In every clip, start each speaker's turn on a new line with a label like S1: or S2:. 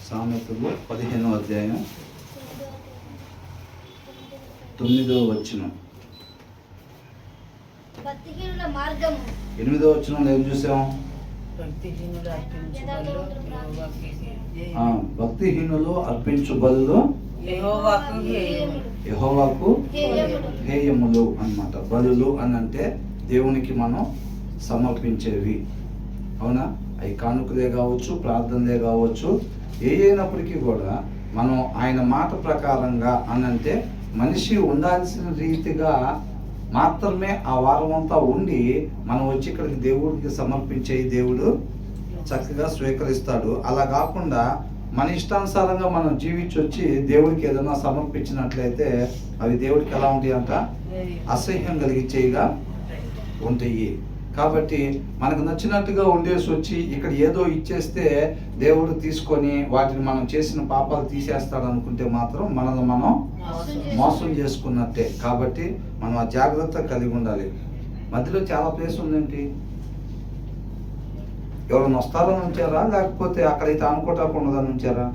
S1: సామెతలు 15వ అధ్యాయం 9వ వచనం. 8వ వచనంలో ఏం చూసాం? భక్తిహీనులు అర్పించు బలులు యెహోవాకు హేయములు అన్నమాట. బలులు అని అంటే దేవునికి మనం సమర్పించేవి, అవునా? అవి కానుకలే కావచ్చు, ప్రార్థనలే కావచ్చు, ఏ అయినప్పటికీ కూడా మనం ఆయన మాట ప్రకారంగా అనంటే మనిషి ఉండాల్సిన రీతిగా మాత్రమే ఆ వారం అంతా ఉండి మనం వచ్చి ఇక్కడికి దేవుడికి సమర్పించే దేవుడు చక్కగా స్వీకరిస్తాడు. అలా కాకుండా మన ఇష్టానుసారంగా మనం జీవించి వచ్చి దేవుడికి ఏదైనా సమర్పించినట్లయితే అవి దేవుడికి ఎలా ఉంటాయి అంట? అసహ్యం కలిగించేవిగా ఉంటాయి. కాబట్టి మనకు నచ్చినట్టుగా ఉండేసి వచ్చి ఇక్కడ ఏదో ఇచ్చేస్తే దేవుడు తీసుకొని వాటిని మనం చేసిన పాపాలు తీసేస్తాడు అనుకుంటే మాత్రం మనల్ని మనం మోసం చేసుకున్నట్టే. కాబట్టి మనం ఆ జాగ్రత్త కలిగి ఉండాలి. మధ్యలో చాలా ప్లేస్ ఉందేంటి? ఎవరైనా వస్తారని ఉంచారా, లేకపోతే అక్కడైతే అనుకోటాకుండదని ఉంచారా?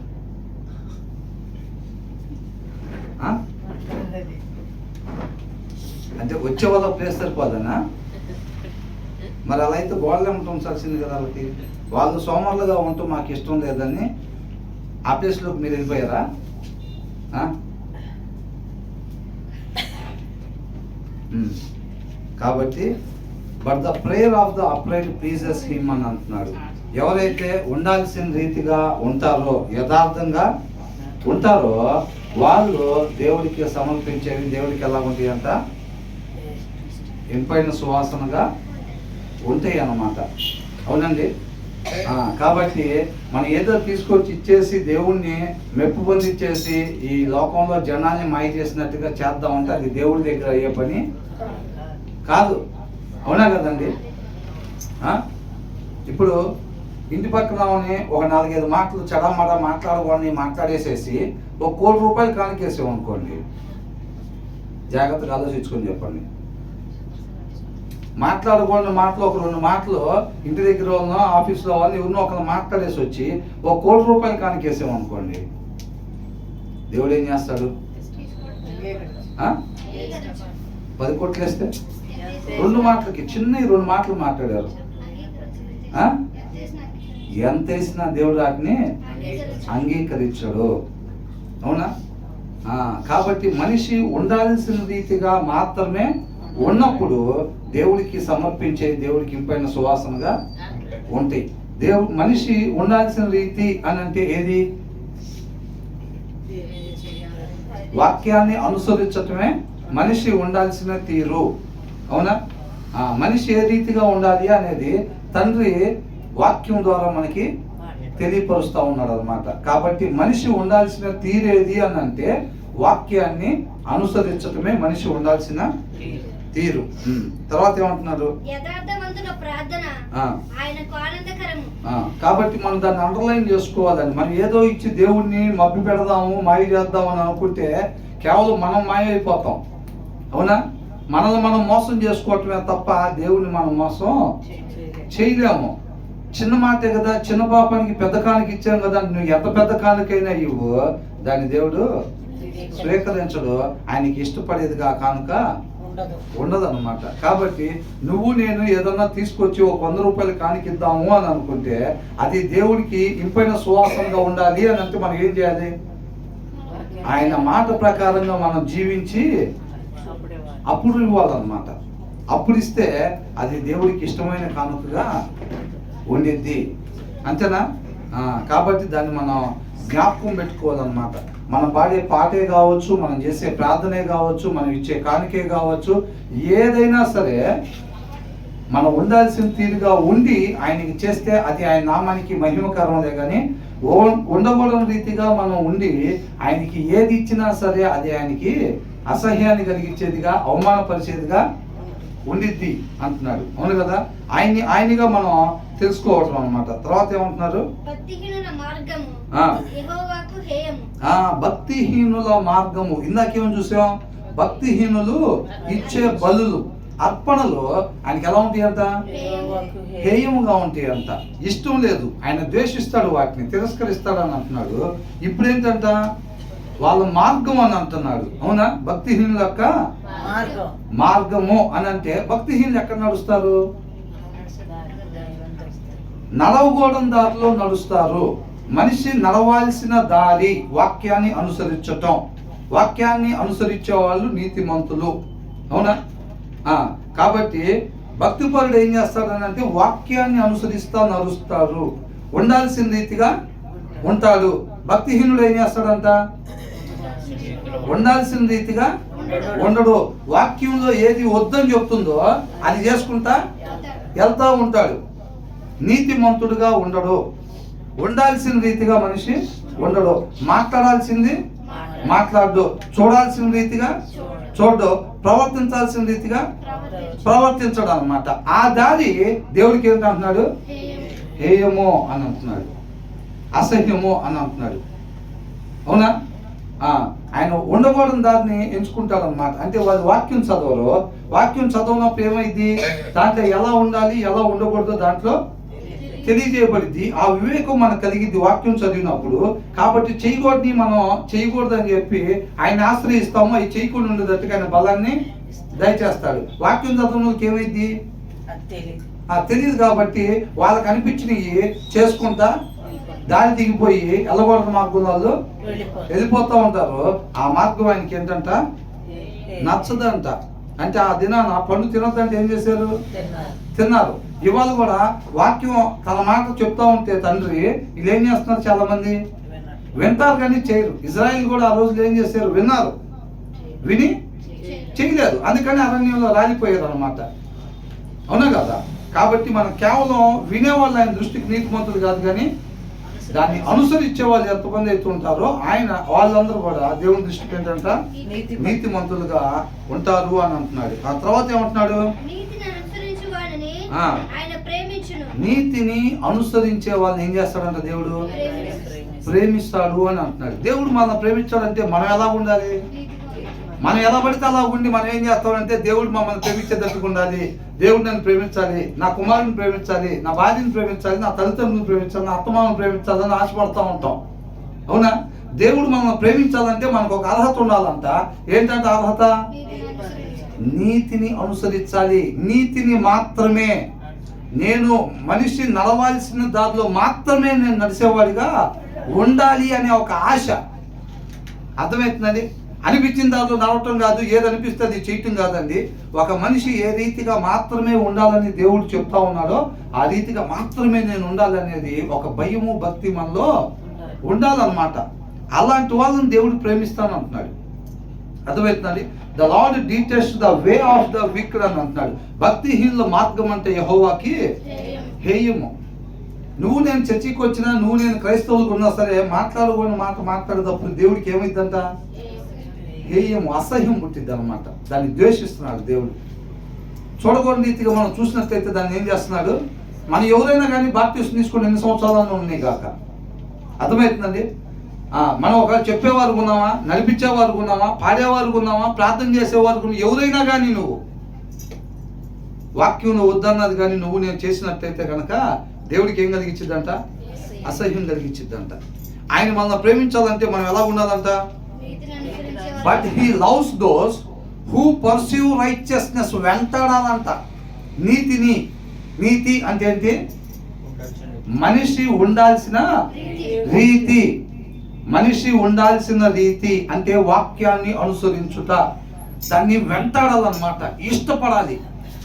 S1: అంటే వచ్చే వాళ్ళ ప్లేస్ సరిపోదనా? మరి అలా అయితే గోడలే ఉంచాల్సింది కదా. వాళ్ళకి వాళ్ళు సోమరులుగా ఉంటూ మాకు ఇష్టం లేదని ఆ ప్లేస్లోకి మీరు వెళ్ళిపోయారా? కాబట్టి but the prayer of the upright pleases him అని అంటున్నాడు. ఎవరైతే ఉండాల్సిన రీతిగా ఉంటారో, యథార్థంగా ఉంటారో వాళ్ళు దేవుడికి సమర్పించేవి దేవుడికి ఎలా ఉంటాయి అంట? ఇంపైన సువాసనగా ఉంటాయి అన్నమాట. అవునండి. కాబట్టి మనం ఏదో తీసుకొచ్చి ఇచ్చేసి దేవుణ్ణి మెప్పు పొందిచ్చేసి ఈ లోకంలో జనాన్ని మాయ చేసినట్టుగా చేద్దామంటే అది దేవుడి దగ్గర అయ్యే పని కాదు. అవునా కదండి? ఇప్పుడు ఇంటి పక్కన ఒక 4-5 మాటలు చెడమడ మాట్లాడేసేసి ఒక ₹1,00,00,000 కానికేసామనుకోండి, జాగ్రత్తగా ఆలోచించుకొని చెప్పండి. మాట్లాడకూడని మాటలు ఒక 2 మాటలు ఇంటి దగ్గర ఉన్న ఆఫీస్లో వాళ్ళు ఎవరినో ఒకరు మాట్లాడేసి వచ్చి ఒక ₹1,00,00,000 కానికేసామనుకోండి, దేవుడు ఏం చేస్తాడు? 10 కోట్లు వేస్తే 2 మాటలకి చిన్న 2 మాటలు మాట్లాడారు. ఎంత వేసినా దేవుడు వాటిని అంగీకరించాడు. అవునా? కాబట్టి మనిషి ఉండాల్సిన రీతిగా మాత్రమే ఉన్నప్పుడు దేవుడికి సమర్పించే దేవుడికి ఇంపైన సువాసనగా ఉంటాయి. మనిషి ఉండాల్సిన రీతి అని అంటే ఏది? వాక్యాన్ని అనుసరించటమే మనిషి ఉండాల్సిన తీరు. అవునా? మనిషి ఏ రీతిగా ఉండాలి అనేది తండ్రి వాక్యం ద్వారా మనకి తెలియపరుస్తూ ఉన్నాడు అనమాట. కాబట్టి మనిషి ఉండాల్సిన తీరేది అని అంటే వాక్యాన్ని అనుసరించటమే మనిషి ఉండాల్సిన తీరు. తర్వాత ఏమంటున్నారు? కాబట్టి మనం దాన్ని అండర్లైన్ చేసుకోవాలని, మనం ఏదో ఇచ్చి దేవుణ్ణి మభ్య పెడదాము, మాయ చేద్దామని అనుకుంటే కేవలం మనం మాయ అయిపోతాం. అవునా? మనల్ని మనం మోసం చేసుకోవటమే తప్ప దేవుణ్ణి మనం మోసం చేయలేము. చిన్న మాటే కదా, చిన్న పాపానికి పెద్ద కానుక ఇచ్చాం కదా, నువ్వు ఎంత పెద్ద కానుకైనా ఇవ్వు, దాన్ని దేవుడు స్వీకరించడు. ఆయనకి ఇష్టపడేదిగా కానుక ఉండదు అనమాట. కాబట్టి నువ్వు నేను ఏదన్నా తీసుకొచ్చి ఒక ₹100 కానికిద్దాము అని అనుకుంటే అది దేవుడికి ఇంపైన సువాసనగా ఉండాలి అని అంటే మనం ఏం చేయాలి? ఆయన మాట ప్రకారంగా మనం జీవించి అప్పుడు ఇవ్వాలన్నమాట. అప్పుడు ఇస్తే అది దేవుడికి ఇష్టమైన కానుకగా ఉండిద్ది. అంతేనా? కాబట్టి దాన్ని మనం జ్ఞాపకం పెట్టుకోవాలన్నమాట. మనం పాడే పాటే కావచ్చు, మనం చేసే ప్రార్థనే కావచ్చు, మనం ఇచ్చే కానుకే కావచ్చు, ఏదైనా సరే మనం ఉండాల్సిన తీరుగా ఉండి ఆయనకి చేస్తే అది ఆయన నామానికి మహిమకరంలే. కానీ ఉండకూడని రీతిగా మనం ఉండి ఆయనకి ఏది ఇచ్చినా సరే అది ఆయనకి అసహ్యాన్ని కలిగించేదిగా, అవమానపరిచేదిగా ఉండిద్ది అంటున్నాడు. అవును కదా? ఆయనగా మనం తెలుసుకోవటం అనమాట. తర్వాత ఏమంటున్నారు? భక్తిహీనుల మార్గము. ఇందాకేమో చూసాం? భక్తిహీనులు ఇచ్చే బలులు. అర్పణలు ఆయనకి ఎలా ఉంటాయి అంట? హేయముగా ఉంటాయి అంట. ఇష్టం లేదు, ఆయన ద్వేషిస్తాడు, వాటిని తిరస్కరిస్తాడు అని అంటున్నాడు. ఇప్పుడు ఏంటంట? వాళ్ళ మార్గం అని అంటున్నాడు. అవునా? భక్తిహీనుల యొక్క మార్గము అని అంటే భక్తిహీనులు ఎక్కడ నడుస్తారు? నడవగూడని దారిలో నడుస్తారు. మనిషి నడవాల్సిన దారి వాక్యాన్ని అనుసరించటం. వాక్యాన్ని అనుసరించే వాళ్ళు నీతిమంతులు. అవునా? కాబట్టి భక్తిపరుడు ఏం చేస్తాడని అంటే వాక్యాన్ని అనుసరిస్తా నడుస్తాడు, ఉండాల్సిన రీతిగా ఉంటాడు. భక్తిహీనుడు ఏం చేస్తాడంట? ఉండాల్సిన రీతిగా ఉండడు. వాక్యంలో ఏది వద్దని చెప్తుందో అది చేసుకుంటా వెళ్తా ఉంటాడు. నీతిమంతుడుగా ఉండడు. ఉండాల్సిన రీతిగా మనిషి ఉండడు. మాట్లాడాల్సింది మాట్లాడు, చూడాల్సిన రీతిగా చూడు, ప్రవర్తించాల్సిన రీతిగా ప్రవర్తించడం అన్నమాట. ఆ దారి దేవుడికి ఏంటంటున్నాడు? హేయమో అని అంటున్నాడు, అసహ్యమో అని అంటున్నాడు. అవునా? ఆయన ఉండకూడని దారిని ఎంచుకుంటాడు అన్నమాట. అంటే వాళ్ళు వాక్యం చదవరు. వాక్యం చదవనప్పుడు ఏమైంది? దాంట్లో ఎలా ఉండాలి, ఎలా ఉండకూడదో దాంట్లో తెలియజేయబడింది. ఆ వివేకం మనకు కలిగింది వాక్యం చదివినప్పుడు. కాబట్టి చేయకూడని మనం చేయకూడదు అని చెప్పి ఆయన ఆశ్రయిస్తాము. అవి చేయకుండా ఉండేటట్టుగా ఆయన బలాన్ని దయచేస్తాడు. వాక్యం చదవడానికి ఏమైంది? తెలియదు. కాబట్టి వాళ్ళకి అనిపించినవి చేసుకుంటా దారి దిగిపోయి వెళ్ళకూడదు మార్గంలో వెళ్ళిపోతూ ఉంటారు. ఆ మార్గం ఆయనకి ఏంటంట? నచ్చదంట. అంటే ఆ దినాన పండు తినొద్దంటే ఏం చేశారు? తిన్నారు. ఇవాళ కూడా వాక్యం తన మాట చెప్తా ఉంటే తండ్రి వీళ్ళు ఏం చేస్తున్నారు? చాలా మంది వింటారు కానీ చేయరు. ఇజ్రాయిల్ కూడా ఆ రోజులు ఏం చేశారు? విన్నారు, విని చేయలేదు. అందుకని అరణ్యంలో రాలిపోయారు అనమాట. అవునా కదా? కాబట్టి మనం కేవలం వినేవాళ్ళు ఆయన దృష్టికి నీతిమంతులు కాదు, కానీ దాన్ని అనుసరించే వాళ్ళు ఎంతమంది అయితే ఉంటారో ఆయన వాళ్ళందరూ కూడా దేవుని దృష్టికి ఏంటంట? నీతిమంతులుగా ఉంటారు అని అంటున్నాడు. ఆ తర్వాత ఏమంటున్నాడు? నీతిని అనుసరించే వాళ్ళని ఏం చేస్తాడంట? దేవుడు ప్రేమిస్తాడు అని అంటున్నాడు. దేవుడు మనం ప్రేమించాడంటే మనం ఎలా ఉండాలి? మనం ఎలా పడితే అలా ఉండి మనం ఏం చేస్తామంటే దేవుడు మమ్మల్ని ప్రేమించేటట్టుగా ఉండాలి. దేవుడు నన్ను ప్రేమించాలి, నా కుమారుని ప్రేమించాలి, నా భార్యని ప్రేమించాలి, నా తల్లిదండ్రులను ప్రేమించాలి, నా అత్తమామని ప్రేమించాలని ఆశపడతా ఉంటాం. అవునా? దేవుడు మమ్మల్ని ప్రేమించాలంటే మనకు ఒక అర్హత ఉండాలంట. ఏంటంటే అర్హత? నీతిని అనుసరించాలి. నీతిని మాత్రమే నేను మనిషి నడవాల్సిన దారిలో మాత్రమే నేను నడిచేవాడిగా ఉండాలి అనే ఒక ఆశ. అర్థమవుతుందండి? అనిపించిన దాంట్లో నడవటం కాదు, ఏది అనిపిస్తే అది చేయటం కాదండి. ఒక మనిషి ఏ రీతిగా మాత్రమే ఉండాలని దేవుడు చెప్తా ఉన్నాడో ఆ రీతిగా మాత్రమే నేను ఉండాలనేది ఒక భయము భక్తి మనలో ఉండాలన్నమాట. అలాంటి వాళ్ళని దేవుడు ప్రేమిస్తాను అంటున్నాడు. అర్థమవుతుందండి? The Lord detest the way of the wicked అని అంటున్నాడు. భక్తిహీనుల మార్గం అంటే యెహోవాకి హేయము. నువ్వు నేను చర్చికి వచ్చినా, నువ్వు నేను క్రైస్తవులకు ఉన్నా సరే, మాట్లాడకూడని మాట మాట్లాడేటప్పుడు దేవుడికి ఏమైందంట? హేయము, అసహ్యం పుట్టిద్ది అనమాట. దాన్ని ద్వేషిస్తున్నాడు దేవుడు. చూడకూడని రీతిగా మనం చూసినట్లయితే దాన్ని ఏం చేస్తున్నాడు? మనం ఎవరైనా కానీ బాప్టిస్ట్ తీసుకుని ఎన్ని సంవత్సరాలు ఉన్నాయి కాక. అర్థమవుతుందండి? మనం ఒక చెప్పేవారు ఉన్నామా, నడిపించేవారు ఉన్నామా, పాడేవారు ఉన్నామా, ప్రార్థన చేసేవారు ఉన్నామా, ఎవరైనా కానీ నువ్వు వాక్యం నువ్వు వద్దన్నది కానీ నువ్వు నేను చేసినట్లయితే కనుక దేవుడికి ఏం కలిగించిద్దంట? అసహ్యం కలిగించిద్దంట. ఆయన మనల్ని ప్రేమించాలంటే మనం ఎలా ఉండాలంట? But he loves those who perceive righteousness. వెంటాడాలంట నీతిని. నీతి అంటే ఏంటి? మనిషి ఉండాల్సిన రీతి. మనిషి ఉండాల్సిన రీతి అంటే వాక్యాన్ని అనుసరించుట. దాన్ని వెంటాడాలన్నమాట, ఇష్టపడాలి.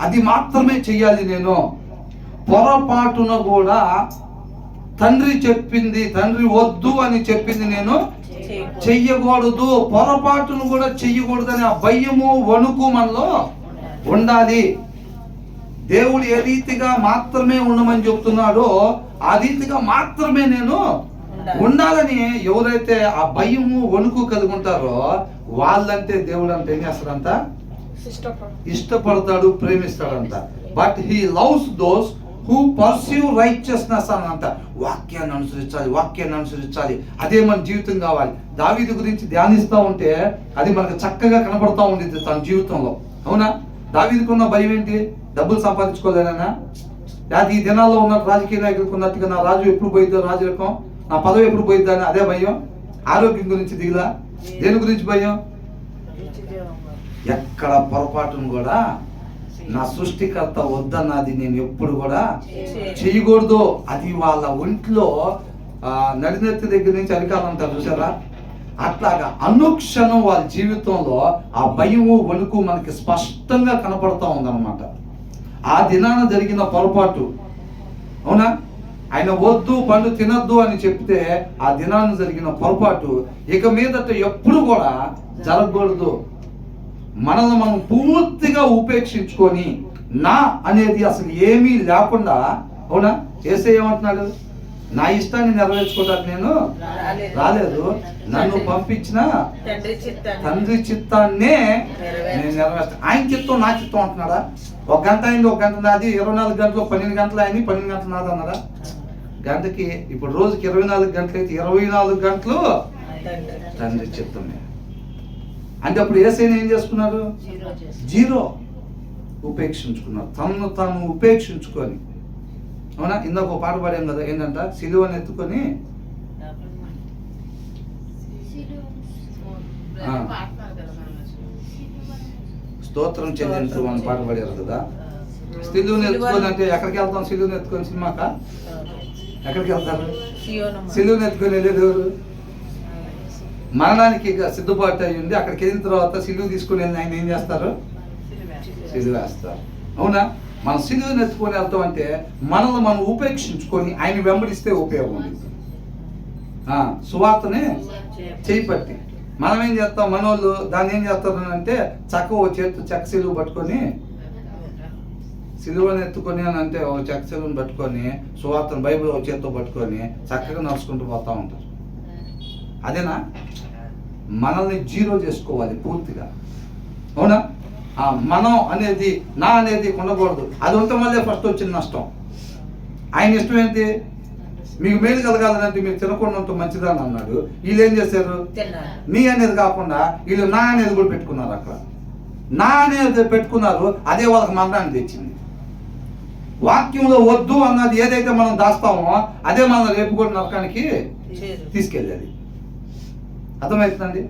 S1: అది మాత్రమే చెయ్యాలి. నేను పొరపాటున కూడా తండ్రి చెప్పింది, తండ్రి వద్దు అని చెప్పింది నేను చెయ్యకూడదు, పొరపాటును కూడా చెయ్యకూడదని ఆ భయము వణుకు మనలో ఉండాలి. దేవుడు ఏ రీతిగా మాత్రమే ఉండమని చెప్తున్నాడో ఆ రీతిగా మాత్రమే నేను ఉండాలని ఎవరైతే ఆ భయము వణుకు కలిగి ఉంటారో వాళ్ళంటే దేవుడు అంటే ఏం చేస్తాడంట? ఇష్టపడతాడు, ప్రేమిస్తాడంట. But he loves those who perceive righteousness అని అంట. వాక్యాన్ని అనుసరించాలి, వాక్యాన్ని అనుసరించాలి, అదే మన జీవితం కావాలి. దావీదు గురించి ధ్యానిస్తూ ఉంటే అది మనకు చక్కగా కనబడతా ఉండేది తన జీవితంలో. అవునా? దావీదుకున్న భయం ఏంటి? డబ్బులు సంపాదించుకోలేనా? లేదా ఈ దినాల్లో ఉన్న రాజకీయ నాయకులకు ఉన్నట్టుగా నా రాజు ఎప్పుడు పోయిద్దో, రాజరకం నా పదవి ఎప్పుడు పోయిద్దా అని అదే భయం? ఆరోగ్యం గురించి దిగులా? దేని గురించి భయం? ఎక్కడ పొరపాటును కూడా నా సృష్టికర్త వద్దన్నది నేను ఎప్పుడు కూడా చేయకూడదు. అది వాళ్ళ ఒంట్లో నడినెత్తి దగ్గర నుంచి అరికాలం అంటారు చూసారా, అట్లాగా అనుక్షణం వాళ్ళ జీవితంలో ఆ భయము వణుకు మనకి స్పష్టంగా కనపడతా ఉందన్నమాట. ఆ దినాన జరిగిన పొరపాటు, అవునా, ఆయన వద్దు పండు తినద్దు అని చెప్తే ఆ దినాన జరిగిన పొరపాటు ఇక మీదట ఎప్పుడు కూడా జరగకూడదు. మనల్ని మనం పూర్తిగా ఉపేక్షించుకొని నా అనేది అసలు ఏమీ లేకుండా, అవునా, యేసయ్య ఏమంటున్నాడు? నా ఇష్టాన్ని నెరవేర్చుకోవడానికి నేను రాలేదు, నన్ను పంపించిన తండ్రి చిత్తాన్నే నేను నెరవేర్చాను. ఆయన చిత్తం నా చిత్తం అంటున్నాడా? ఒక గంట అయింది, ఒక గంట నాది, 24 గంటలు 12 గంటలు అయింది, 12 గంటలు నాది అన్నాడా? గంటకి ఇప్పుడు రోజుకి 24 గంటలు అయితే 24 గంటలు తండ్రి చిత్తమే. అంటే అప్పుడు యేసయ్యను ఏం చేసుకున్నారు? జీరో ఉపేక్షించుకున్నారు, తనను తాను ఉపేక్షించుకొని. అవునా, ఇందాక ఒక పాట పాడాం కదా, ఏంటంట? సిలువను ఎత్తుకొని స్తోత్రం చెల్లించు అని పాట పాడారు కదా. సిలువను ఎత్తుకొని అంటే ఎక్కడికి వెళ్తాం? సిలువను ఎత్తుకొని సినిమాక ఎక్కడికి వెళ్తారు? సిలువను ఎత్తుకొని వెళ్ళేది ఎవరు? మరణానికి సిద్ధపాటు అయ్యి ఉండి అక్కడికి వెళ్ళిన తర్వాత సిలువు తీసుకుని వెళ్ళి ఆయన ఏం చేస్తారు? సిలువ వేస్తారు. అవునా, మనం సిలువను ఎత్తుకొని వెళ్తాం అంటే మనల్ని మనం ఉపేక్షించుకొని ఆయన వెంబడిస్తే ఉపయోగం ఉంది. సువార్తనే చేపట్టి మనం ఏం చేస్తాం? మనోళ్ళు దాన్ని ఏం చేస్తారు అంటే చెక్క సిలువ పట్టుకొని, సిలువను ఎత్తుకొని అని అంటే ఒక చెక్క సిలువను పట్టుకొని సువార్తను బైబిల్ ఒక చేతితో పట్టుకొని చక్కగా నడుచుకుంటూ పోతూ ఉంటారు. అదేనా? మనల్ని జీరో చేసుకోవాలి పూర్తిగా. అవునా, మనం అనేది నా అనేది ఉండకూడదు. అది ఉంటే మళ్ళీ ఫస్ట్ వచ్చిన నష్టం. ఆయన ఇష్టం ఏంటి? మీకు మేలు కలగాలంటే మీరు తినకుండా ఉంటే మంచిదని అన్నాడు. వీళ్ళు ఏం చేశారు? నీ అనేది కాకుండా వీళ్ళు నా అనేది కూడా పెట్టుకున్నారు. అక్కడ నా అనేది పెట్టుకున్నారు, అదే వాళ్ళకి మరణాన్ని తెచ్చింది. వాక్యంలో వద్దు అన్నది ఏదైతే మనం దాస్తామో అదే మనం రేపు కూడా నరకానికి తీసుకెళ్ళేది. అర్థమవుతుందండి?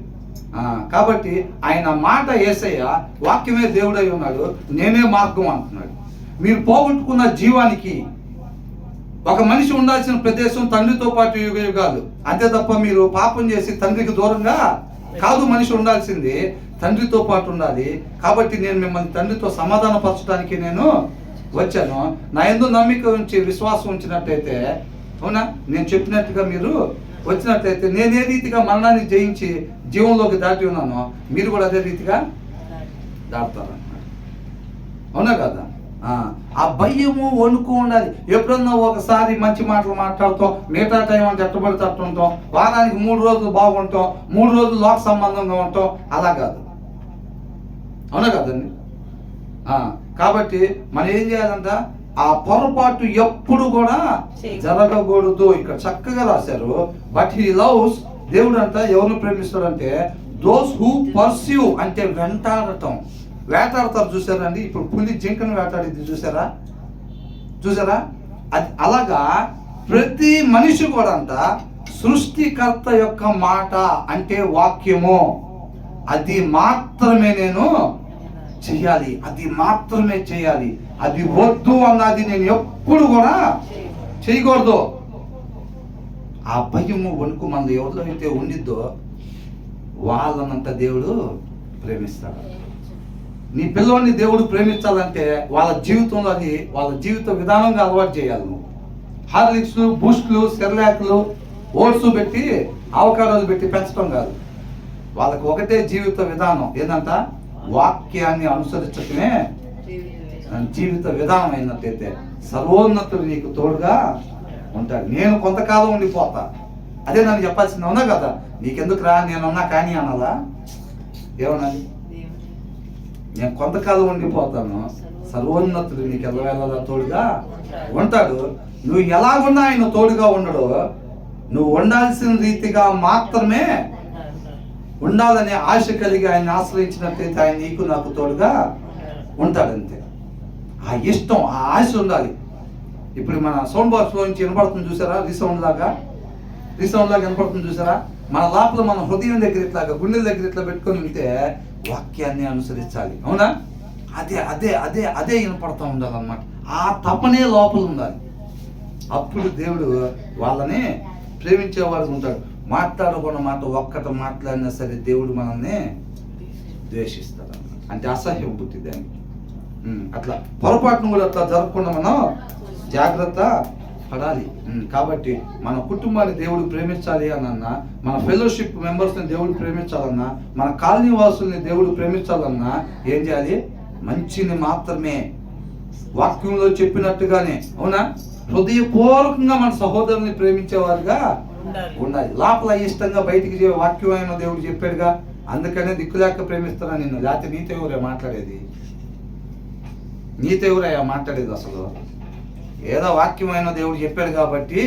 S1: కాబట్టి ఆయన మాట యేసయ్య వాక్యమే దేవుడై ఉన్నాడు, నేనే మార్గం అంటున్నాడు. మీరు పోగొట్టుకున్న జీవానికి ఒక మనిషి ఉండాల్సిన ప్రదేశం తండ్రితో పాటు యుగ యుగాలు. అంతే తప్ప మీరు పాపం చేసి తండ్రికి దూరంగా కాదు మనిషి ఉండాల్సింది, తండ్రితో పాటు ఉండాలి. కాబట్టి నేను మిమ్మల్ని తండ్రితో సమాధానపరచడానికి నేను వచ్చాను. నా యందు నమ్మిక ఉంచి విశ్వాసం ఉంచినట్టయితే, అవునా, నేను చెప్పినట్టుగా మీరు వచ్చినట్లయితే నేను ఏ రీతిగా మరణాన్ని జయించి జీవంలోకి దాటి ఉన్నానో మీరు కూడా అదే రీతిగా దాటుతారన్నమాట. అవునా కదా? ఆ భయము వణుకు ఉండాలి. ఎప్పుడన్నా ఒకసారి మంచి మాటలు మాట్లాడుతాం, మిగతా టైం అంటే ఎట్టబడి తట్టుంటాం, వారానికి 3 రోజులు బాగుంటాం, 3 రోజులు లోక సంబంధంగా ఉంటాం. అలా కాదు. అవునా కదండి? కాబట్టి మనం ఏం చేయాలంట? ఆ పొరపాటు ఎప్పుడు కూడా జరగకూడదు. ఇక్కడ చక్కగా రాశారు. బట్ హీ లవ్స్, దేవుడు అంట ఎవరిని ప్రేమిస్తాడంటే దోస్ హూ పర్స్యూ, అంటే వెంటాడటం. వేటాడతారు చూసారండి. ఇప్పుడు పులి జింకను వేటాడిద్ది చూసారా? అది అలాగా ప్రతి మనిషి కూడా అంట సృష్టికర్త యొక్క మాట అంటే వాక్యము, అది మాత్రమే నేను చెయ్యాలి, అది మాత్రమే చేయాలి. అది వద్దు అన్నది నేను ఎప్పుడు కూడా చేయకూడదు. ఆ భయము వణుకు మన ఎవరిలో అయితే ఉండిద్దో వాళ్ళనంత దేవుడు ప్రేమిస్తాడు. నీ పిల్లోని దేవుడు ప్రేమించాలంటే వాళ్ళ జీవితంలో అది వాళ్ళ జీవిత విధానంగా అలవాటు చేయాలి. నువ్వు హార్లిక్స్లు, బూస్ట్లు, సెర్లాక్లు, ఓట్స్ పెట్టి అవకాశాలు పెట్టి పెంచడం కాదు. వాళ్ళకి ఒకటే జీవిత విధానం, ఏంటంట? వాక్యాన్ని అనుసరించటమే జీవిత విధానం అయినట్టయితే సర్వోన్నతుడు నీకు తోడుగా ఉంటాడు. నేను కొంతకాలం ఉండిపోతా, అదే నన్ను చెప్పాల్సింది. అవునా కదా? నీకెందుకు రా, నేనున్నా కానీ అనాలా? ఏమన్నది? నేను కొంతకాలం ఉండిపోతాను, సర్వోన్నతుడు నీకు ఎల్లవేళలా తోడుగా ఉంటాడు. నువ్వు ఎలాగున్నా ఆయన తోడుగా ఉండడు. నువ్వు ఉండాల్సిన రీతిగా మాత్రమే ఉండాలనే ఆశ కలిగి ఆయన ఆశ్రయించినట్లయితే ఆయన నీకు నాకు తోడుగా ఉంటాడు అంతే. ఆ ఇష్టం, ఆ ఆశ ఉండాలి. ఇప్పుడు మన సౌండ్ బాక్స్లో నుంచి వినపడుతుంది చూసారా, రీసౌండ్ లాగా వినపడుతుంది చూసారా. మన లోపల మన హృదయం దగ్గర ఇట్లాగా గుండెల దగ్గర ఇట్లా పెట్టుకొని ఉంటే వాక్యాన్ని అనుసరించాలి. అవునా? అదే అదే అదే అదే వినపడుతూ ఉండాలన్నమాట. ఆ తపనే లోపల ఉండాలి. అప్పుడు దేవుడు వాళ్ళని ప్రేమించేవాడు ఉంటాడు. మాట్లాడకుండా మాట ఒక్కట మాట్లాడినా సరే దేవుడు మనల్ని ద్వేషిస్తాడు అన్నమాట. అంటే అసహ్యం పుట్టింది దానికి. అట్లా పొరపాటును కూడా అట్లా జరగకుండా మనం జాగ్రత్త పడాలి. కాబట్టి మన కుటుంబాన్ని దేవుడు ప్రేమించాలి అన్నా, మన ఫెలోషిప్ మెంబర్స్ని దేవుడు ప్రేమించాలన్నా, మన కాలనీ వాసుల్ని దేవుడు ప్రేమించాలన్నా ఏం చేయాలి? మంచిని మాత్రమే వాక్యంలో చెప్పినట్టుగానే, అవునా, హృదయపూర్వకంగా మన సహోదరుని ప్రేమించేవారుగా ఉండాలి. లోపల ఇష్టంగా బయటికి వాక్యమైన దేవుడు చెప్పాడుగా, అందుకనే దిక్కులేక ప్రేమిస్తారా నిన్ను. లేకపోతే నీతో ఎవరే మాట్లాడేది? నీతో ఎవరయ్యా మాట్లాడేది? అసలు ఏదో వాక్యమైన దేవుడు చెప్పాడు కాబట్టి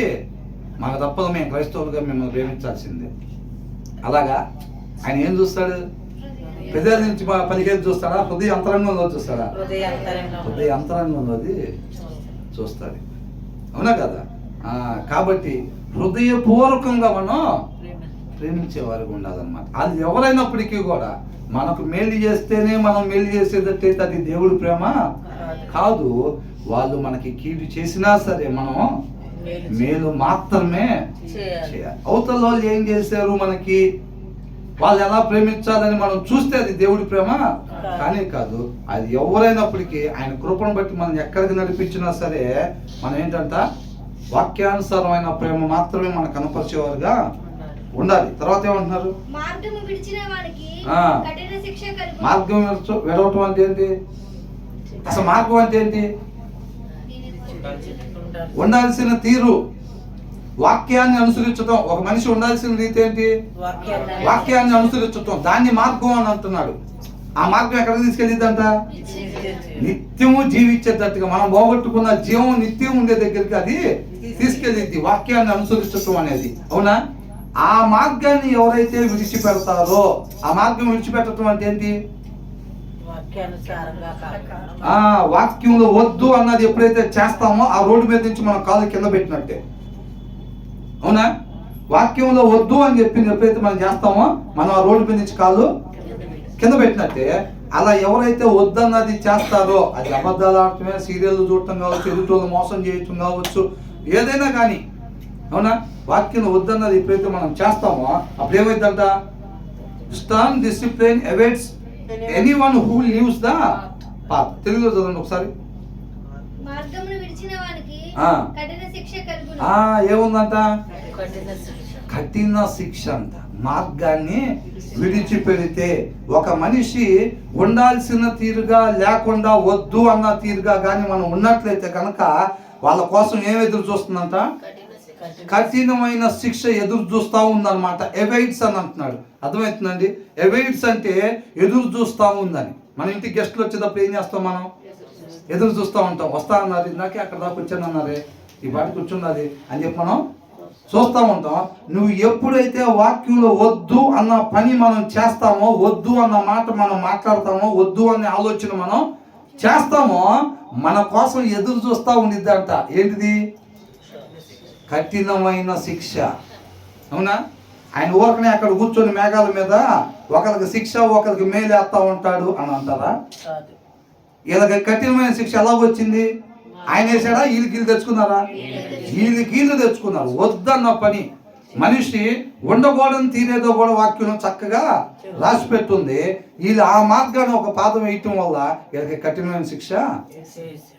S1: మాకు తప్పదు, మేము క్రైస్తవులుగా మిమ్మల్ని ప్రేమించాల్సిందే. అలాగా ఆయన ఏం చూస్తాడు? పెద్దల నుంచి పలికేది చూస్తాడా? హృదయ అంతరంగంలో చూస్తాడా? హృదయ అంతరంగంలోది చూస్తాడు. అవునా కదా? కాబట్టి హృదయపూర్వకంగా మనం ప్రేమించేవారుగా ఉండాలన్నమాట. అది ఎవరైనప్పటికీ కూడా మనకు మేలు చేస్తేనే మనం మేలు చేసేటట్టయితే అది దేవుడి ప్రేమ కాదు. వాళ్ళు మనకి కీడు చేసినా సరే మనం మేలు మాత్రమే చేయాలి. అవతల వాళ్ళు ఏం చేశారు మనకి, వాళ్ళు ఎలా ప్రేమించాలని మనం చూస్తే అది దేవుడి ప్రేమ కానీ కాదు. అది ఎవరైనప్పటికీ ఆయన కృపను బట్టి మనం ఎక్కడికి నడిపించినా సరే మనం ఏంటంట వాక్యానుసారమైన ప్రేమ మాత్రమే మనకు కనపరిచేవారుగా ఉండాలి. తర్వాత ఏమంటున్నారు? మార్గం విడవటం అంటే ఏంటి? అసలు మార్గం అంటే ఏంటి? ఉండాల్సిన తీరు, వాక్యాన్ని అనుసరించటం. ఒక మనిషి ఉండాల్సిన రీతి ఏంటి? వాక్యాన్ని అనుసరించటం. దాన్ని మార్గం అని అంటున్నాడు. ఆ మార్గం ఎక్కడికి తీసుకెళ్ళిద్దంట? నిత్యము జీవించేటట్టుగా, మనం పోగొట్టుకున్న జీవం నిత్యం ఉండే దగ్గరికి అది తీసుకెళ్ళిద్ది, వాక్యాన్ని అనుసరించటం అనేది. అవునా? ఆ మార్గాన్ని ఎవరైతే విడిచిపెడతారో, ఆ మార్గం విడిచిపెట్టడం అంటే ఏంటి? వాక్యంలో వద్దు అన్నది ఎప్పుడైతే చేస్తామో ఆ రోడ్డు మీద నుంచి మనం కాలు కింద పెట్టినట్టే. అవునా? వాక్యంలో వద్దు అని చెప్పింది ఎప్పుడైతే మనం చేస్తామో మనం ఆ రోడ్డు మీద నుంచి కాలు కింద పెట్టినట్టే. అలా ఎవరైతే వద్దన్నది చేస్తారో, అది అబద్ధాలు ఆడటమే, సీరియల్ చూడటం కావచ్చు, ఎదుటోళ్ళు మోసం చేయటం కావచ్చు, ఏదైనా కానీ, అవునా, వాక్యం వద్దన్నది ఎప్పుడైతే మనం చేస్తామో అప్పుడు ఏమైందంట? Stern discipline awaits anyone who leaves the path. తెలుగులో చదవండి ఒకసారి. ఏముందంట? కఠిన శిక్ష అంట. మార్గాన్ని విడిచిపెడితే ఒక మనిషి ఉండాల్సిన తీరుగా లేకుండా వద్దు అన్న తీరుగా కానీ మనం ఉన్నట్లయితే కనుక వాళ్ళ కోసం ఏం ఎదురు చూస్తుందంట? కఠినమైన శిక్ష ఎదురు చూస్తూ ఉందన్నమాట. ఎవైడ్స్ అని అంటున్నాడు. అర్థమవుతుందండి? ఎవైడ్స్ అంటే ఎదురు చూస్తూ ఉందని. మన ఇంటికి గెస్టులు వచ్చేటప్పుడు ఏం చేస్తాం? మనం ఎదురు చూస్తూ ఉంటాం. వస్తా అన్నారు, ఇందాకే అక్కడ దాకా వచ్చాను అన్నారే, ఈ పాటి కూర్చున్నది అని చెప్పి మనం చూస్తూ ఉంటాం. నువ్వు ఎప్పుడైతే వాక్యంలో వద్దు అన్న పని మనం చేస్తామో, వద్దు అన్న మాట మనం మాట్లాడతామో, వద్దు అనే ఆలోచన మనం చేస్తామో, మన కోసం ఎదురు చూస్తూ ఉండిద్దంట. ఏంటిది? కఠినమైన శిక్ష. అవునా? ఆయన ఊరకనే అక్కడ కూర్చొని మేఘాల మీద ఒకరికి శిక్ష ఒకరికి మేలేస్తా ఉంటాడు అని అంటారా? వీళ్ళకి కఠినమైన శిక్ష ఎలాగొచ్చింది? ఆయన వేసాడా? వీళ్ళు తెచ్చుకున్నారా? వీళ్ళు తెచ్చుకున్నారు. వద్దన్న పని మనిషి ఉండకూడని తీరేదో కూడా వాక్యం చక్కగా రాసి పెట్టుంది. వీళ్ళు ఆ మార్గాన్ని ఒక పాదం వేయటం వల్ల వీళ్ళకి కఠినమైన శిక్ష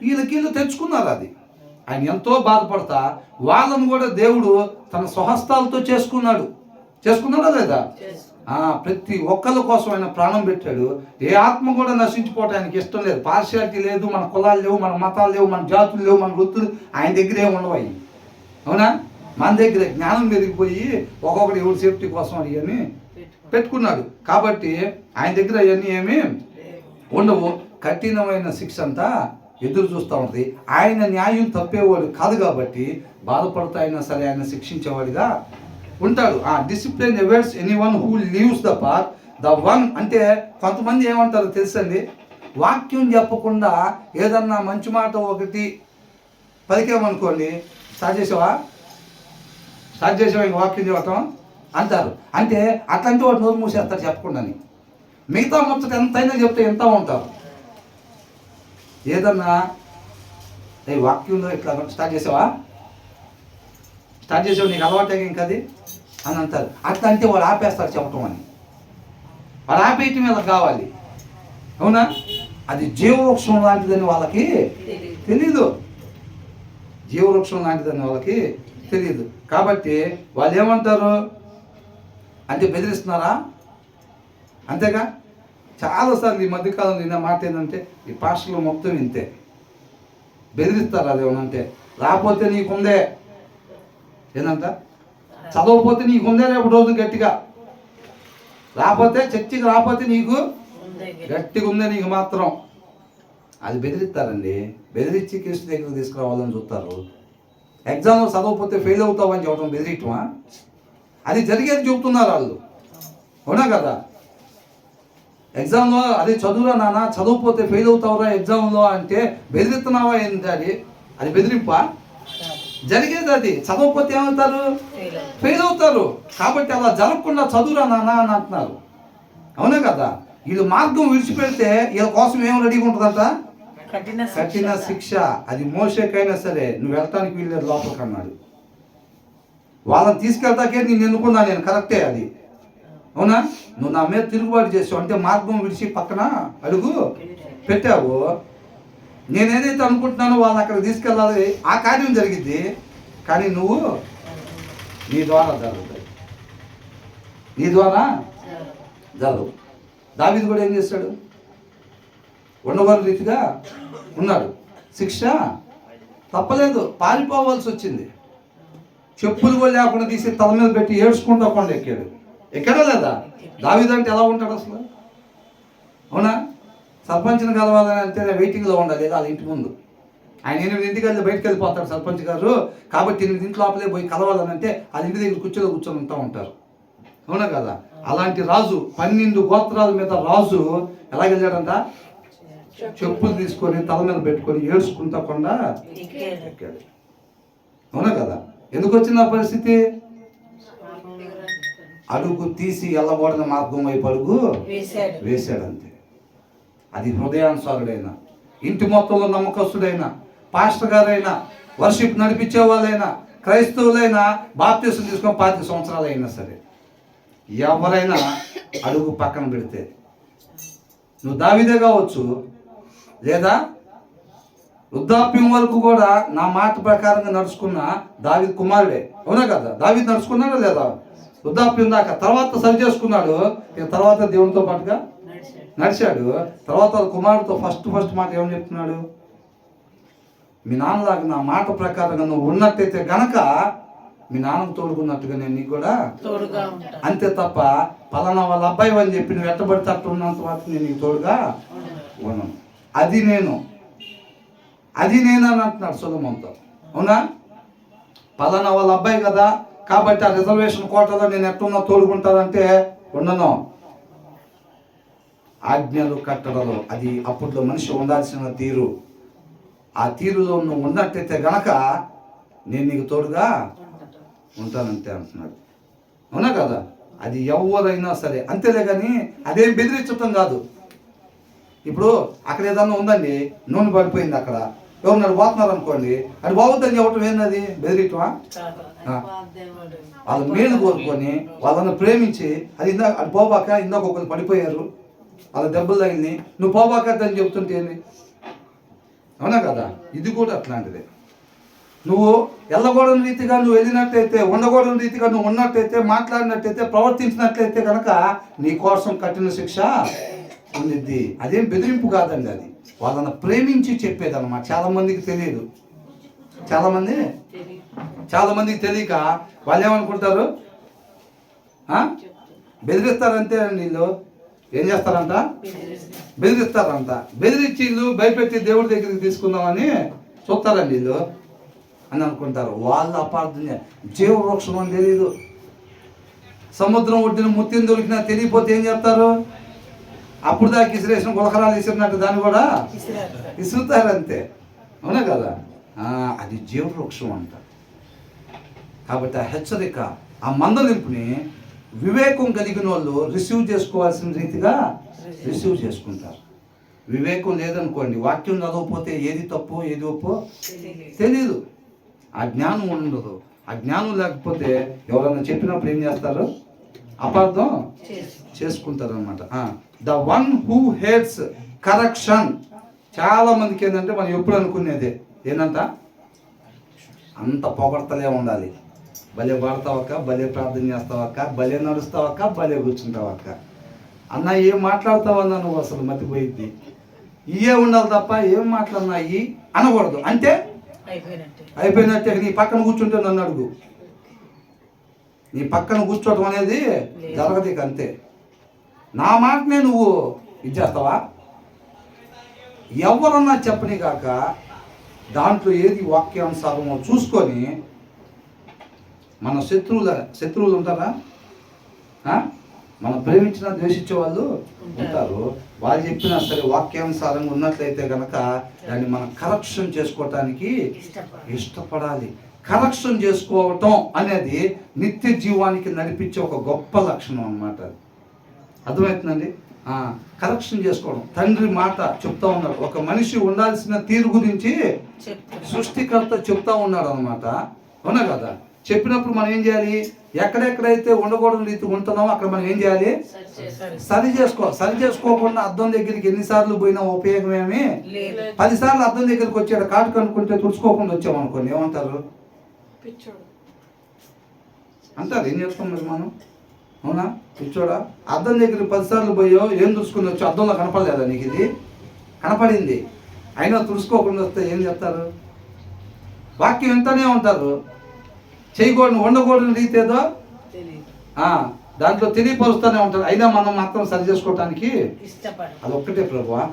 S1: వీళ్ళు తెచ్చుకున్నారు. అది ఆయన ఎంతో బాధపడతా వాళ్ళను కూడా దేవుడు తన స్వహస్తాలతో చేసుకున్నాడా లేదా? ప్రతి ఒక్కళ్ళ కోసం ఆయన ప్రాణం పెట్టాడు. ఏ ఆత్మ కూడా నశించిపోవటానికి ఇష్టం లేదు. పార్షియాలిటీ లేదు. మన కులాలు లేవు, మన మతాలు లేవు, మన జాతులు లేవు, మన వృత్తులు ఆయన దగ్గర ఏమి ఉండవు. అవునా? మన దగ్గర జ్ఞానం పెరిగిపోయి ఒక్కొక్కటి ఎవరి సేఫ్టీ కోసం అవన్నీ పెట్టుకున్నాడు. కాబట్టి ఆయన దగ్గర అవన్నీ ఏమి ఉండవు. కఠినమైన శిక్ష అంతా ఎదురు చూస్తూ ఉంటుంది. ఆయన న్యాయం తప్పేవాడు కాదు కాబట్టి బాధపడతాయినా సరే ఆయన శిక్షించేవాడిగా ఉంటాడు. Discipline awaits anyone who leaves the path. The one అంటే కొంతమంది ఏమంటారు తెలుసండి? వాక్యం చెప్పకుండా ఏదన్నా మంచి మాట ఒకటి పలికామనుకోండి, స్టార్ట్ చేసావా ఇంక వాక్యం చెప్పటం అంటారు. అంటే అట్లాంటి వాడు నోరు మూసేస్తారు చెప్పకుండాని. మిగతా ముచ్చట ఎంతైనా చెప్తే ఎంత ఉంటారు. ఏదన్నా వాక్యంలో ఇట్లా స్టార్ట్ చేసావా నీకు అలవాటే ఇంకది అని అంటారు. అట్లా అంటే వాడు ఆపేస్తారు చెప్పటం అని. వాడు ఆపేయటం వీళ్ళకి కావాలి. అవునా? అది జీవవృక్షం లాంటిదని వాళ్ళకి తెలీదు. జీవవృక్షం లాంటిదని వాళ్ళకి తెలియదు. కాబట్టి వాళ్ళు ఏమంటారు అంటే బెదిరిస్తున్నారా? అంతేగా. చాలాసార్లు ఈ మధ్యకాలంలో విన్న మాట ఏంటంటే ఈ పాస్టర్లు మొత్తం ఇంతే బెదిరిస్తారు. అదేమనంటే రాకపోతే నీకుందే, ఏంటంట చదవకపోతే నీకుందే రేపు రోజు గట్టిగా రాకపోతే చర్చికి రాకపోతే నీకు గట్టిగా ఉందే నీకు మాత్రం. అది బెదిరిస్తారండి. బెదిరించి క్రీస్తు దగ్గరికి తీసుకురావాలని చూస్తారు. ఎగ్జామ్లో చదవకపోతే ఫెయిల్ అవుతావని చెప్పడం బెదిరియటమా? అది జరిగేది చెబుతున్నారు వాళ్ళు. అవునా కదా? ఎగ్జామ్లో అది చదువురా నాన్న, చదవకపోతే ఫెయిల్ అవుతావురా ఎగ్జామ్లో అంటే బెదిరిస్తున్నావా ఏంటి? అది బెదిరింపా? జరిగేది అది. చదవకపోతే ఏమవుతారు? ఫెయిల్ అవుతారు. కాబట్టి అలా జరగకుండా చదువురా నాన్న అని అంటున్నారు. అవునా కదా? వీళ్ళు మార్గం విడిచిపెడితే వీళ్ళ కోసం ఏం రెడీగా ఉంటుందంట? కఠిన శిక్ష. అది మోషేకైనా సరే నువ్వు వెళ్ళటానికి వీళ్ళేది లోపలికి అన్నాడు. వాళ్ళని తీసుకెళ్తాకే నేను ఎన్నుకున్నా, నేను కరెక్టే అది. అవునా? నువ్వు నా మీద తిరుగుబాటు చేసావు అంటే మార్గం విడిచి పక్కన అడుగు పెట్టావు. నేనేదైతే అనుకుంటున్నానో వాళ్ళని అక్కడికి తీసుకెళ్ళాలి, ఆ కార్యం జరిగింది. కానీ నువ్వు నీ ద్వారా జరుగుతాయి, నీ ద్వారా జరగవు. దావీదు కూడా ఏం చేశాడు? ఉండవల్లి రీతిగా ఉన్నాడు. శిక్ష తప్పలేదు, పారిపోవాల్సి వచ్చింది. చెప్పులు కూడా లేకుండా తీసి తల మీద పెట్టి ఏడ్చుకుంటూ కొండ ఎక్కడా లేదా? దావీదు అంటే ఎలా ఉంటాడు అసలు? అవునా? సర్పంచ్ని కలవాలని అంటే వెయిటింగ్లో ఉండాలి వాళ్ళ ఇంటి ముందు. ఆయన 8 వెళ్ళి బయటకు వెళ్ళిపోతాడు సర్పంచ్ గారు. కాబట్టి 8 లోపలే పోయి కలవాలని అంటే వాళ్ళ ఇంటి దగ్గర కూర్చొని ఉంటా ఉంటారు. అవునా కదా? అలాంటి రాజు 12 గోత్రాల మీద రాజు ఎలా వెళ్ళాడంట? చెప్పులు తీసుకొని తల మీద పెట్టుకొని ఏడ్చుకుంటా కొండ ఎక్కాడు. అవునా కదా? ఎందుకు వచ్చింది ఆ పరిస్థితి? అడుగు తీసి ఎల్లబోడిన మార్గం వైపు అడుగు వేశాడంతే. అది హృదయానుసారుడైనా, ఇంటి మొత్తంలో నమ్మకస్తుడైనా, పాస్టర్ గారైనా, వర్షిప్ నడిపించే వాళ్ళైనా, క్రైస్తవులైనా, బాప్తిసం తీసుకొని 5 సంవత్సరాలు అయినా సరే ఎవరైనా అడుగు పక్కన పెడితే, నువ్వు దావీదే కావచ్చు, లేదా వృద్ధాప్యం వరకు కూడా నా మాట ప్రకారంగా నడుచుకున్న దావీదు కుమారుడే. అవునా కదా? దావీదు నడుచుకున్నాడా లేదా? వృద్ధాప్యం దాకా. తర్వాత సరి చేసుకున్నాడు. తర్వాత దేవునితో పాటుగా నడిచాడు. తర్వాత కుమారుడితో ఫస్ట్ మాట ఏమని చెప్తున్నాడు? మీ నాన్నలాగా నా మాట ప్రకారంగా నువ్వు ఉన్నట్టయితే గనక మీ నాన్నకు తోడుకున్నట్టుగా నేను నీకు కూడా అంతే తప్ప పలానా వాళ్ళ అబ్బాయి అని చెప్పి నువ్వు ఎట్టబడితే అట్టు ఉన్నంత వరకు నేను నీకు తోడుగా ఉన్నాను. అది నేను అని అంటున్నాడు సొలొమోనుతో. అవునా? పలానా వాళ్ళ అబ్బాయి కదా కాబట్టి ఆ రిజర్వేషన్ కోటలో నేను ఎట్టున్నా తోడుకుంటానంటే ఉండను. ఆజ్ఞలు కట్టడలు అది అప్పట్లో మనిషి ఉండాల్సిన తీరు. ఆ తీరులో నువ్వు ఉన్నట్టయితే గనక నేను నీకు తోడుగా ఉంటానంతే అంటున్నాడు. అవునా కదా? అది ఎవరైనా సరే అంతేలే. కానీ అదేం బెదిరించటం కాదు. ఇప్పుడు అక్కడ ఏదన్నా ఉందండి, నూనె పడిపోయింది, అక్కడ ఎవరున్నారు పోతున్నారు అనుకోండి, అది బాగుందని చెప్పటం ఏంది? బెదిరిటమా? వాళ్ళ మేలు కోరుకొని వాళ్ళని ప్రేమించి అది అది పోబాక ఇందాక ఒకరు పడిపోయారు, వాళ్ళ దెబ్బలు తగిలినాయి, నువ్వు పోబాక అని చెప్తుంటే ఏంది? అవునా కదా? ఇది కూడా అట్లాంటిదే. నువ్వు వెళ్ళకూడని రీతిగా నువ్వు వెళ్ళినట్టయితే, ఉండకూడని రీతిగా నువ్వు ఉన్నట్టయితే, మాట్లాడినట్టయితే, ప్రవర్తించినట్లయితే కనుక నీ కోసం కఠిన శిక్ష ఉండిద్ది. అదేం బెదిరింపు కాదండి, అది వాళ్ళని ప్రేమించి చెప్పేది అన్నమాట. చాలామందికి తెలియదు. చాలామందికి తెలియక వాళ్ళు ఏమనుకుంటారు? బెదిరిస్తారంతే అండి. వీళ్ళు ఏం చేస్తారంట? బెదిరిస్తారంట. బెదిరించి వీళ్ళు భయపెట్టి దేవుడి దగ్గరికి తీసుకుందామని చూస్తారండి వీళ్ళు అని అనుకుంటారు. వాళ్ళ అపార్థం. జీవవృక్షం అని తెలియదు. సముద్రం ఒడ్డున ముత్యం దొరికినా తెలియపోతే ఏం చేస్తారు? అప్పుడు దాకా ఇసిరేసిన గులకరాలు ఇసిరినట్టు దాన్ని కూడా ఇసురుతారు అంతే. అవునా కదా? అది జీవవృక్షం అంట. కాబట్టి ఆ హెచ్చరిక, ఆ మందలింపుని వివేకం కలిగిన వాళ్ళు రిసీవ్ చేసుకోవాల్సిన రీతిగా రిసీవ్ చేసుకుంటారు. వివేకం లేదనుకోండి, వాక్యం చదవకపోతే ఏది తప్పు ఏది ఒప్పో తెలీదు. ఆ జ్ఞానం ఉండదు. ఆ జ్ఞానం లేకపోతే ఎవరైనా చెప్పినప్పుడు ఏం చేస్తారు? అపార్థం చేసుకుంటారు అనమాట. The one who hates correction. చాలా మందికి ఏంటంటే మనం ఎప్పుడు అనుకునేదే ఏంటంట, అంత పొగడతలే ఉండాలి. భలే పడతావక్క, భలే ప్రార్థన చేస్తావక్క, భలే నడుస్తావక్క, భలే కూర్చుంటావక్క. అన్న ఏం మాట్లాడతావన్నా నువ్వు అసలు మతిపోయిద్ది. ఇవే ఉండాలి తప్ప ఏం మాట్లాడినా ఇవి అనకూడదు. అంటే అయిపోయినట్టే. నీ పక్కన కూర్చుంటే నన్ను అడుగు. నీ పక్కన కూర్చోవటం అనేది జరగదు ఇక, అంతే. నా మాటనే నువ్వు ఇది చేస్తావా? ఎవరన్నా చెప్పని కాక దాంట్లో ఏది వాక్యానుసారమో చూసుకొని, మన శత్రువులు ఉంటారా? మనం ప్రేమించిన ద్వేషించే వాళ్ళు ఉంటారు. వాళ్ళు చెప్పినా సరే వాక్యానుసారంగా ఉన్నట్లయితే కనుక దాన్ని మనం కరెక్షన్ చేసుకోవటానికి ఇష్టపడాలి. కరెక్షన్ చేసుకోవటం అనేది నిత్య జీవానికి నడిపించే ఒక గొప్ప లక్షణం అన్నమాట. అర్థమవుతుందండి? కరెక్షన్ చేసుకోవడం. తండ్రి మాట చెప్తా ఉన్నాడు. ఒక మనిషి ఉండాల్సిన తీరు గురించి సృష్టికర్త చెప్తా ఉన్నాడు అనమాట. అవునా కదా? చెప్పినప్పుడు మనం ఏం చేయాలి? ఎక్కడెక్కడైతే ఉండకూడని రీతి ఉంటున్నామో అక్కడ మనం ఏం చేయాలి? సరి చేసుకోకుండా అద్దం దగ్గరికి ఎన్నిసార్లు పోయినా ఉపయోగం ఏమి? 10 సార్లు అద్దం దగ్గరికి వచ్చాడు, కాటు కనుక్కుంటే తుడుచుకోకుండా వచ్చామనుకోండి, ఏమంటారు? అంటారు. ఏం చేస్తాం మరి మనం? అవునా? పిచ్చోడా, అద్దం దగ్గరికి 10 సార్లు పోయో ఏం తుడుచుకుని వచ్చి అద్దంలో కనపడలేదా నీకు? ఇది కనపడింది, అయినా తుడుచుకోకుండా వస్తే ఏం చెప్తారు? వాక్యం వింటూనే ఉంటారు. చేయకూడని ఉండకూడని రీతి ఏదో దాంట్లో తెలియపరుస్తూనే ఉంటారు. అయినా మనం మాత్రం సరి చేసుకోవటానికి అది ఒక్కటే ప్రభువా.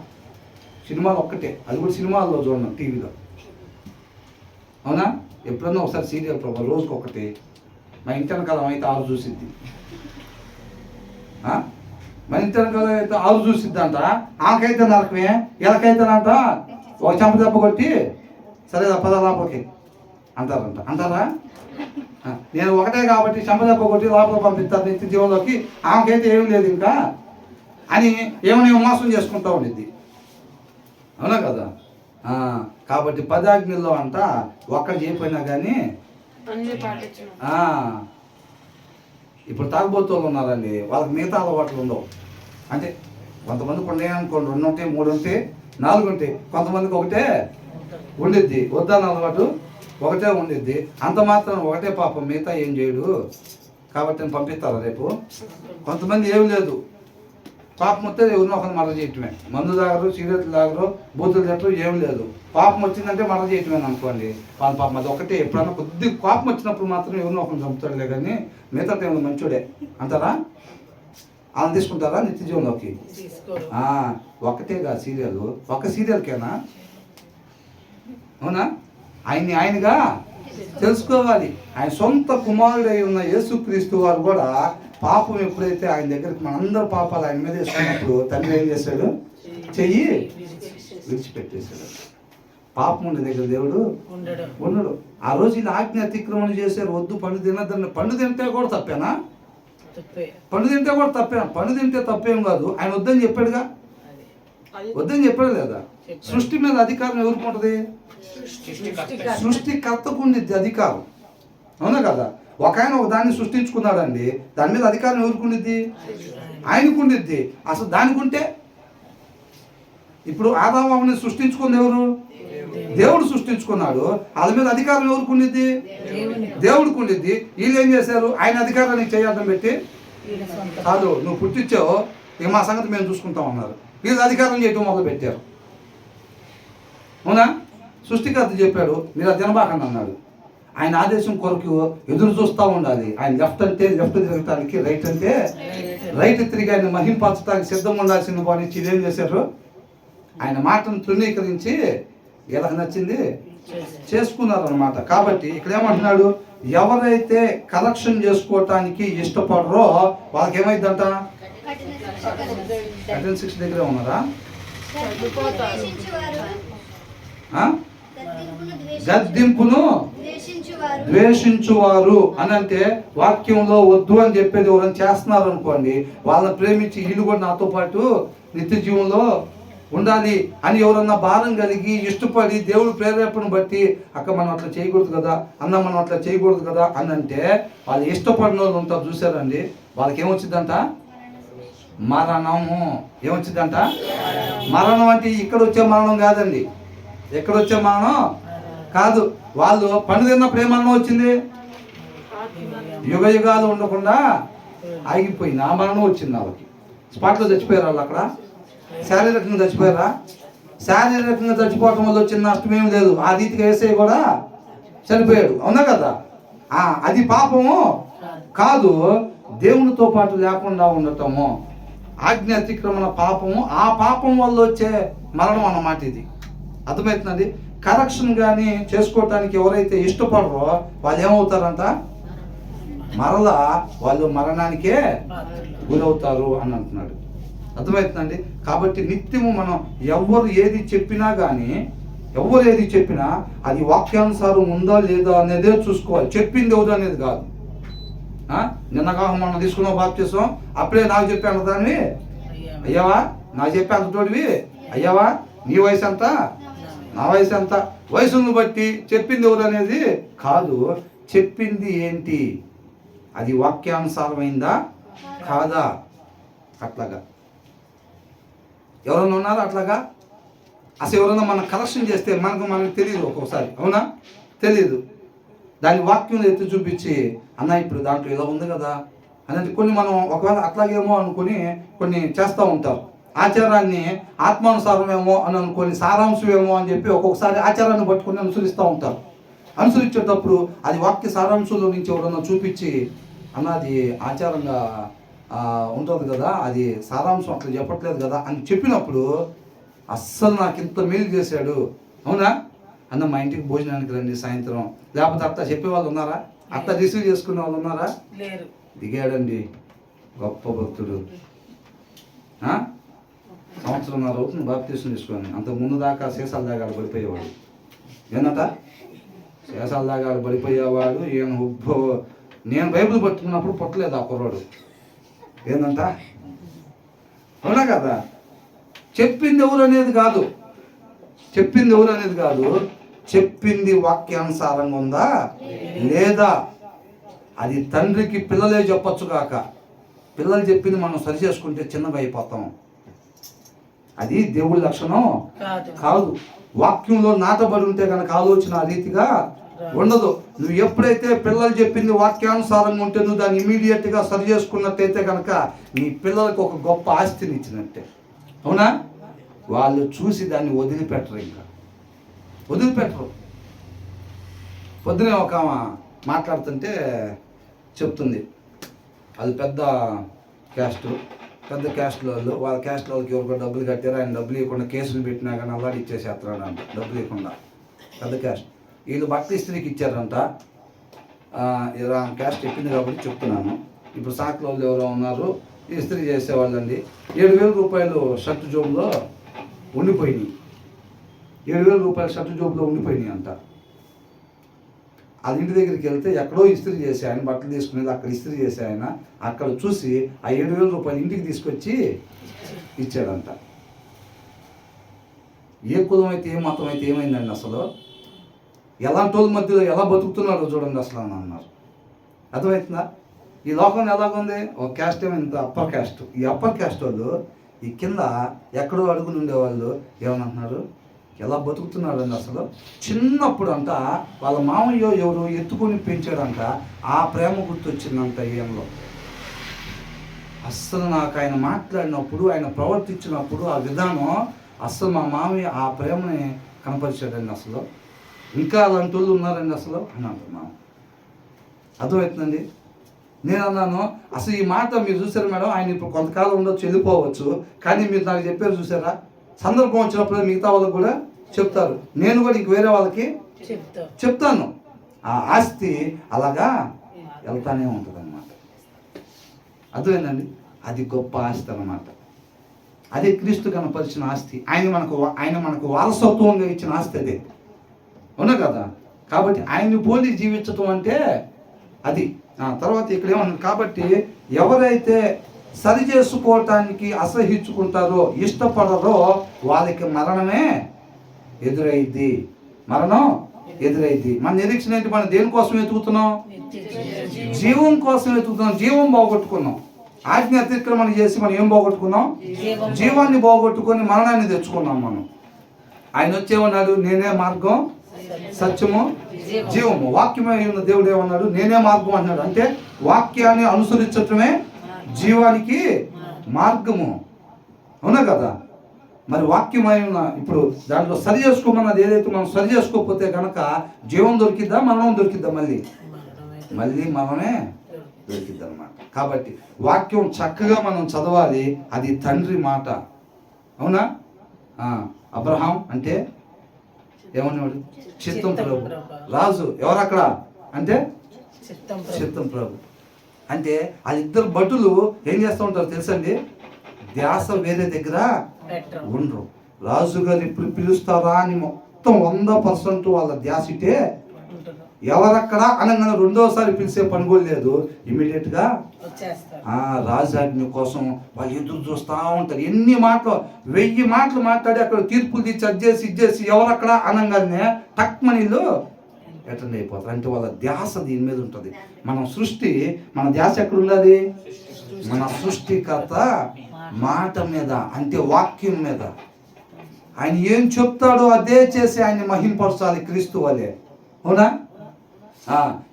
S1: సినిమాలు ఒక్కటే, అది కూడా సినిమాల్లో చూడను, టీవీలో. అవునా? ఎప్పుడన్నా ఒకసారి సీరియల్ ప్రభు, రోజుకి ఒకటి. మా ఇంటి వెనకాలం అయితే 6 చూసిద్ది. మా ఇంటి వెనకాలం అయితే 6 చూసిద్ది అంట. ఆకైతే నరకమే, ఎలాకైతేనంట ఒక చెంప దెబ్బ కొట్టి సరే పద లోపలికి అంటారా? నేను ఒకటే కాబట్టి చెంప దెబ్బ కొట్టి లోపల పంపిస్తాను నిత్య జీవంలోకి, ఆమెకైతే ఏమీ లేదు ఇంకా అని ఏమైనా మోసం చేసుకుంటా ఉండిద్ది. అవునా కదా? కాబట్టి 10 ఆజ్ఞల్లో అంట ఒక్కటి చేయకపోయినా కానీ ఇప్పుడు తాగుబోతులు ఉన్నారండి, వాళ్ళకి మిగతా అలవాట్లు ఉండవు. అంటే కొంతమందికి ఉన్నాయి అనుకోండి, 2 ఉంటాయి, 3 ఉంటాయి, 4 ఉంటాయి. కొంతమందికి ఒకటే ఉండిద్ది, వద్దాని అలవాటు ఒకటే ఉండిద్ది. అంత మాత్రం ఒకటే పాపం, మిగతా ఏం చేయడు కాబట్టి నేను పంపిస్తాను రేపు. కొంతమంది ఏం లేదు, పాపం వస్తే ఎవరినో ఒకరిని మరణ చేయటమే. మందు తాగరు, సిగరెట్లు తాగరు, బూతులు తిట్టరు, ఏం లేదు. పాపం వచ్చిందంటే మరణ చేయటమే అనుకోండి. వాళ్ళ పాపం అది ఒకటే. ఎప్పుడన్నా కొద్దిగా పాపం వచ్చినప్పుడు మాత్రం ఎవరినో ఒకరిని చంపుతాడులే కానీ మిగతా టైంలో మంచోడే అంటారా? అలా తీసుకుంటారా నిత్య జీవంలోకి? ఒకటేగా సీరియల్, ఒక సీరియల్కేనా? అవునా? ఆయనగా తెలుసుకోవాలి. ఆయన సొంత కుమారుడై ఉన్న యేసుక్రీస్తు వారు కూడా పాపం ఎప్పుడైతే ఆయన దగ్గరికి మనందరూ పాపాలు ఆయన మీద వేసుకున్నప్పుడు తండ్రి ఏం చేశాడు? చెయ్యి విడిచిపెట్టేశాడు. పాపం ఉండే దగ్గర దేవుడు ఉండడు. ఆ రోజు ఇలా ఆజ్ఞ అతిక్రమణ చేశారు, వద్దు పండు తినద్దని. పండు తింటే కూడా తప్పేనా? పండు తింటే కూడా తప్పేనా? పండు తింటే తప్పేం కాదు. ఆయన వద్దని చెప్పాడుగా, వద్దని చెప్పాడు లేదా? సృష్టి మీద అధికారం ఎవరికి ఉంటుంది? సృష్టికర్తకు ఉండిద్ది అధికారం. అవునా కదా? ఒక ఆయన ఒక దాన్ని సృష్టించుకున్నాడండి, దాని మీద అధికారం ఎవరికి ఉండిద్ది? ఆయనకు ఉండిద్ది. అసలు దానికి ఉంటే ఇప్పుడు ఆదాముని సృష్టించుకుంది ఎవరు? దేవుడు సృష్టించుకున్నాడు. వాళ్ళ మీద అధికారం ఎవరికి ఉండిద్ది? దేవుడికి ఉండిద్ది. వీళ్ళు ఏం చేశారు? ఆయన అధికారాన్ని చేయడం పెట్టి, కాదు నువ్వు పుట్టించావు, ఇక మా సంగతి మేము చూసుకుంటాం అన్నారు. వీళ్ళు అధికారం చేయటం మొదలు పెట్టారు. అవునా? సృష్టికర్త చెప్పాడు మీరు తినబాకండి అన్నాడు. ఆయన ఆదేశం కొరకు ఎదురు చూస్తూ ఉండాలి. ఆయన లెఫ్ట్ అంటే లెఫ్ట్ తిరగటానికి, రైట్ అంటే రైట్ తిరిగి ఆయన మహింపరచడానికి సిద్ధంగా ఉండాల్సిన వాడిని ఏం చేశారు? ఆయన మాటను తృణీకరించి ఎలా నచ్చింది చేసుకున్నారు అనమాట. కాబట్టి ఇక్కడ ఏమంటున్నాడు? ఎవరైతే కలెక్షన్ చేసుకోవటానికి ఇష్టపడరో వాళ్ళకి ఏమైందంట? అటెండెన్స్ దగ్గరే ఉన్నారా? గద్దింపును ద్వేషించువారు అని అంటే వాక్యంలో వద్దు అని చెప్పేది ఎవరైనా చేస్తున్నారు అనుకోండి, వాళ్ళని ప్రేమించి వీళ్ళు కూడా నాతో పాటు నిత్య జీవంలో ఉండాలి అని ఎవరన్నా భారం కలిగి ఇష్టపడి దేవుడు ప్రేరేపణ బట్టి అక్క మనం అట్లా చేయకూడదు కదా, అన్న మనం అట్లా చేయకూడదు కదా అని అంటే వాళ్ళు ఇష్టపడిన వాళ్ళు ఉంటారు చూసారండి, వాళ్ళకి ఏమొచ్చిందంట? మరణము. ఏమొచ్చిందంట? మరణం అంటే ఇక్కడ వచ్చే మరణం కాదండి, ఎక్కడ వచ్చే మరణం కాదు. వాళ్ళు పండు తిన్నప్పుడు ఏ మరణం వచ్చింది? యుగ యుగాలు ఉండకుండా ఆగిపోయింది, ఆ మరణం వచ్చింది వాళ్ళకి. స్పాట్లో చచ్చిపోయారు వాళ్ళు అక్కడ. శారీరకంగా చచ్చిపోయారా? శారీరకంగా చచ్చిపోవటం వల్ల వచ్చిన నష్టం ఏమి లేదు. ఆ రీతిగా యేసయ్య కూడా చనిపోయాడు, అవునా కదా? అది పాపము కాదు. దేవునితో పాటు లేకుండా ఉండటము, ఆజ్ఞ అతిక్రమణ పాపము. ఆ పాపం వల్ల వచ్చే మరణం అన్నమాట ఇది. అర్థమవుతుందండి? కరెక్షన్ కానీ చేసుకోవటానికి ఎవరైతే ఇష్టపడరో వాళ్ళు ఏమవుతారంట? మరలా వాళ్ళు మరణానికే గురవుతారు అని అంటున్నాడు. అర్థమవుతుందండి? కాబట్టి నిత్యము మనం ఎవరు ఏది చెప్పినా కానీ, ఎవరు ఏది చెప్పినా అది వాక్యానుసారం ఉందా లేదా అనేదే చూసుకోవాలి. చెప్పింది ఎవరు అనేది కాదు. నిన్నగా మనం తీసుకున్న బాప్తిసం అప్పుడే నాకు చెప్పాను దాన్ని, అయ్యావా నాకు చెప్పే అంత తోడివి, అయ్యావా నీ వయసు ఎంత, నా వయసు ఎంత, వయసును బట్టి చెప్పింది ఎవరు అనేది కాదు. చెప్పింది ఏంటి, అది వాక్యానుసారమైందా కాదా? అట్లాగా ఎవరైనా ఉన్నారా? అట్లాగా అసలు ఎవరైనా మనం కరెక్షన్ చేస్తే మనకు తెలియదు, ఒక్కొక్కసారి అవునా తెలియదు. దాని వాక్యం ఎత్తి చూపించి అన్న ఇప్పుడు దాంట్లో ఇలా ఉంది కదా అనేది కొన్ని మనం ఒకవేళ అట్లాగేమో అనుకుని కొన్ని చేస్తూ ఉంటారు. ఆచారాన్ని ఆత్మానుసారమేమో అని అనుకొని సారాంశమేమో అని చెప్పి ఒక్కొక్కసారి ఆచారాన్ని పట్టుకుని అనుసరిస్తూ ఉంటారు. అనుసరించేటప్పుడు అది వాక్య సారాంశంలో నుంచి ఎవరన్నా చూపించి అన్నది ఆచారంగా ఉంటుంది కదా, అది సారాంశం అట్లా చెప్పట్లేదు కదా అని చెప్పినప్పుడు అస్సలు నాకు ఇంత మేలు చేశాడు, అవునా అన్న మా ఇంటికి భోజనానికి రండి సాయంత్రం, లేకపోతే అట్లా చెప్పే వాళ్ళు ఉన్నారా? అట్లా రిసీవ్ చేసుకునే వాళ్ళు ఉన్నారా? దిగాడండి గొప్ప భక్తుడు. సంవత్సరంన్నర అవుతుంది బాప్తీసం తీసుకొని. అంత ముందు దాకా సీసాల దాగాడు పడిపోయేవాడు. ఏంటంట సీసాల దాగాడు పడిపోయేవాడు. నేను బైబిల్ పట్టుకున్నప్పుడు పుట్టలేదు ఆ కుర్రాడు. ఏందంట, అవునా కదా? చెప్పింది ఎవరు అనేది కాదు, చెప్పింది ఎవరు అనేది కాదు, చెప్పింది వాక్యానుసారంగా ఉందా లేదా. అది తండ్రికి పిల్లలే చెప్పచ్చు కాక, పిల్లలు చెప్పింది మనం సరి చేసుకుంటే చిన్నగా అయిపోతాం. అది దేవుడి లక్షణం కాదు. వాక్యంలో నాటబడి ఉంటే కనుక ఆలోచన ఆ రీతిగా ఉండదు. నువ్వు ఎప్పుడైతే పిల్లలు చెప్పింది వాక్యానుసారంగా ఉంటే నువ్వు దాన్ని ఇమీడియట్గా సరి చేసుకున్నట్టయితే కనుక నీ పిల్లలకు ఒక గొప్ప ఆస్తిని ఇచ్చినట్టే, అవునా? వాళ్ళు చూసి దాన్ని వదిలిపెట్టరు, ఇంకా వదిలిపెట్టరు. పొద్దునే ఒక మాట్లాడుతుంటే చెప్తుంది, అది పెద్ద క్యాస్ట్ వాళ్ళు, వాళ్ళ క్యాస్ట్ వాళ్ళకి ఎవరికో డబ్బులు కట్టారు, ఆయన డబ్బులు ఇవ్వకుండా కేసులు పెట్టినా కానీ అల్లాడి ఇచ్చేసేస్తున్నాడు అంట, డబ్బులు ఇవ్వకుండా. పెద్ద క్యాస్ట్ వీళ్ళు బట్టలు ఇస్త్రీకి ఇచ్చారంట. ఇలా క్యాస్ట్ చెప్పింది కాబట్టి చెప్తున్నాను. ఇప్పుడు సాకుల వాళ్ళు ఎవరో ఉన్నారు ఇస్త్రీ చేసేవాళ్ళండి, 7,000 రూపాయలు షర్ట్ జోబులో ఉండిపోయినాయి. 7,000 రూపాయలు షర్ట్ జోబులో ఉండిపోయినాయి అంట. అది ఇంటి దగ్గరికి వెళ్తే ఎక్కడో ఇస్త్రీ చేసి ఆయన బట్టలు తీసుకునేది అక్కడ ఇస్త్రీ చేసి ఆయన అక్కడ చూసి ఆ 7,000 రూపాయలు ఇంటికి తీసుకొచ్చి ఇచ్చాడంట. ఏ కులం అయితే ఏ మతం అయితే ఏమైందండి అసలు, ఎలాంటి వాళ్ళ మధ్యలో ఎలా బతుకుతున్నారో చూడండి అసలు అని అన్నారు. అర్థమవుతుందా? ఈ లోకం ఎలాగుంది, ఒక క్యాస్ట్ ఏమో ఇంత అప్పర్ క్యాస్ట్. ఈ అప్పర్ క్యాస్ట్ వాళ్ళు ఈ కింద ఎక్కడో అడుగులు ఉండేవాళ్ళు ఏమనంటున్నారు, ఎలా బతుకుతున్నారండి అసలు. చిన్నప్పుడు అంట వాళ్ళ మామయ్య ఎవరు ఎత్తుకొని పెంచాడంట, ఆ ప్రేమ గుర్తొచ్చిందంట ఈయనలో. అస్సలు నాకు ఆయన మాట్లాడినప్పుడు ఆయన ప్రవర్తించినప్పుడు ఆ విధానం అస్సలు మా మామయ్య ఆ ప్రేమని కనపరిచాడండి. అసలు ఇంకా అలాంటి వాళ్ళు ఉన్నారండి అసలు అని అంటున్నాను. అర్థమవుతుందండి? నేను అన్నాను అసలు ఈ మాట మీరు చూసారు మేడం, ఆయన ఇప్పుడు కొంతకాలం ఉండొచ్చు వెళ్ళిపోవచ్చు, కానీ మీరు నాకు చెప్పారు చూసారా, సందర్భం వచ్చినప్పుడు మిగతా వాళ్ళకి కూడా చెప్తారు, నేను కూడా ఇంక వేరే వాళ్ళకి చెప్తాను. ఆ ఆస్తి అలాగా వెళ్తానే ఉంటుంది అన్నమాట. అర్థమైందండి? అది గొప్ప ఆస్తి అన్నమాట. అదే క్రీస్తు కనపరిచిన ఆస్తి. ఆయన మనకు వారసత్వంగా ఇచ్చిన ఆస్తి అదే, అవునా కదా? కాబట్టి ఆయన్ని పోలి జీవించటం అంటే అది. తర్వాత ఇక్కడ ఏమన్నా, కాబట్టి ఎవరైతే సరి చేసుకోవటానికి అసహించుకుంటారో, ఇష్టపడరో వాళ్ళకి మరణమే ఎదురైద్ది. మరణం ఎదురైద్ది. మన నిరీక్షణ ఏంటి? మనం దేనికోసం వెతుకుతున్నాం? జీవం కోసం వెతుకుతున్నాం. జీవం పోగొట్టుకున్నాం. ఆజ్ఞ అతిక్రమణ చేసి మనం ఏం పోగొట్టుకున్నాం? జీవాన్ని పోగొట్టుకొని మరణాన్ని తెచ్చుకున్నాం మనం. ఆయన వచ్చేమన్నాడు? నేనే మార్గం, సత్యము, జీవము. వాక్యమే ఉన్న దేవుడు ఏమన్నాడు? నేనే మార్గం అన్నాడు. అంటే వాక్యాన్ని అనుసరించటమే జీవానికి మార్గము, అవునా కదా? మరి వాక్యమైన ఇప్పుడు దాంట్లో సరి చేసుకోమన్నది ఏదైతే మనం సరి చేసుకోకపోతే కనుక జీవం దొరికిద్దా, మరణం దొరికిద్దా? మళ్ళీ మరణమే దొరికిద్ది అనమాట. కాబట్టి వాక్యం చక్కగా మనం చదవాలి. అది తండ్రి మాట, అవునా? అబ్రహాం అంటే ఏమన్నాడు? చిత్తం ప్రభు. రాజు ఎవరు అక్కడ అంటే చిత్తం ప్రభు. అంటే ఆ ఇద్దరు భటులు ఏం చేస్తూ ఉంటారు తెలుసండి? ధ్యాస వేరే దగ్గర ఉండరు. రాజుగారు ఇప్పుడు పిలుస్తారా అని మొత్తం 100% వాళ్ళ ధ్యాస ఇటే. ఎవరక్కడ అనగానే రెండోసారి పిలిచే పని కూడా లేదు. ఇమీడియట్గా రాజాజ్ఞ కోసం వాళ్ళు ఎదురు చూస్తూ ఉంటారు. ఎన్ని మాటలు, 1000 మాటలు మాట్లాడి అక్కడ తీర్పులు తీర్చి అజ్జేసి ఇచ్చేసి ఎవరక్కడ అనగానే టక్మనీళ్ళు అటెండ్ అయిపోతారు. అంటే వాళ్ళ ధ్యాస దీని మీద ఉంటుంది. మన ధ్యాస ఎక్కడ ఉన్నది? మన సృష్టికర్త మాట మీద, అంటే వాక్యం మీద. ఆయన ఏం చెప్తాడో అదే చేసి ఆయన మహింపరచాలి క్రీస్తు వలె, అవునా?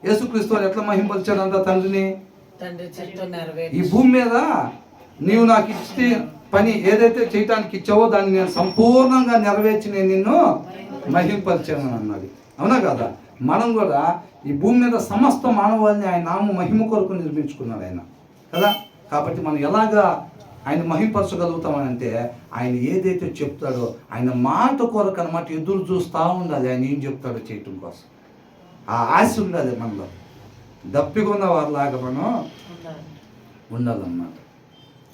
S1: యేసుక్రీస్తు వారు ఎట్లా మహింపరిచాడంట తండ్రిని? ఈ భూమి మీద నీవు నాకు ఇచ్చే పని ఏదైతే చేయటానికి ఇచ్చావో దాన్ని నేను సంపూర్ణంగా నెరవేర్చి నేను నిన్ను మహింపరిచాను అన్నది, అవునా కదా? మనం కూడా ఈ భూమి మీద సమస్త మానవాళిని ఆయన నామ మహిమ కొరకు నిర్మించుకున్నాడు ఆయన కదా. కాబట్టి మనం ఎలాగా ఆయన మహింపరచగలుగుతామనంటే ఆయన ఏదైతే చెప్తాడో ఆయన మాట కొరకు అన్నమాట ఎదురు చూస్తూ ఉండాలి. ఆయన ఏం చెప్తాడో చేయటం కోసం ఆ ఆశ ఉండాలి మనలో. దప్పికొన్న వారిలాగా మనం ఉండాలన్నమాట.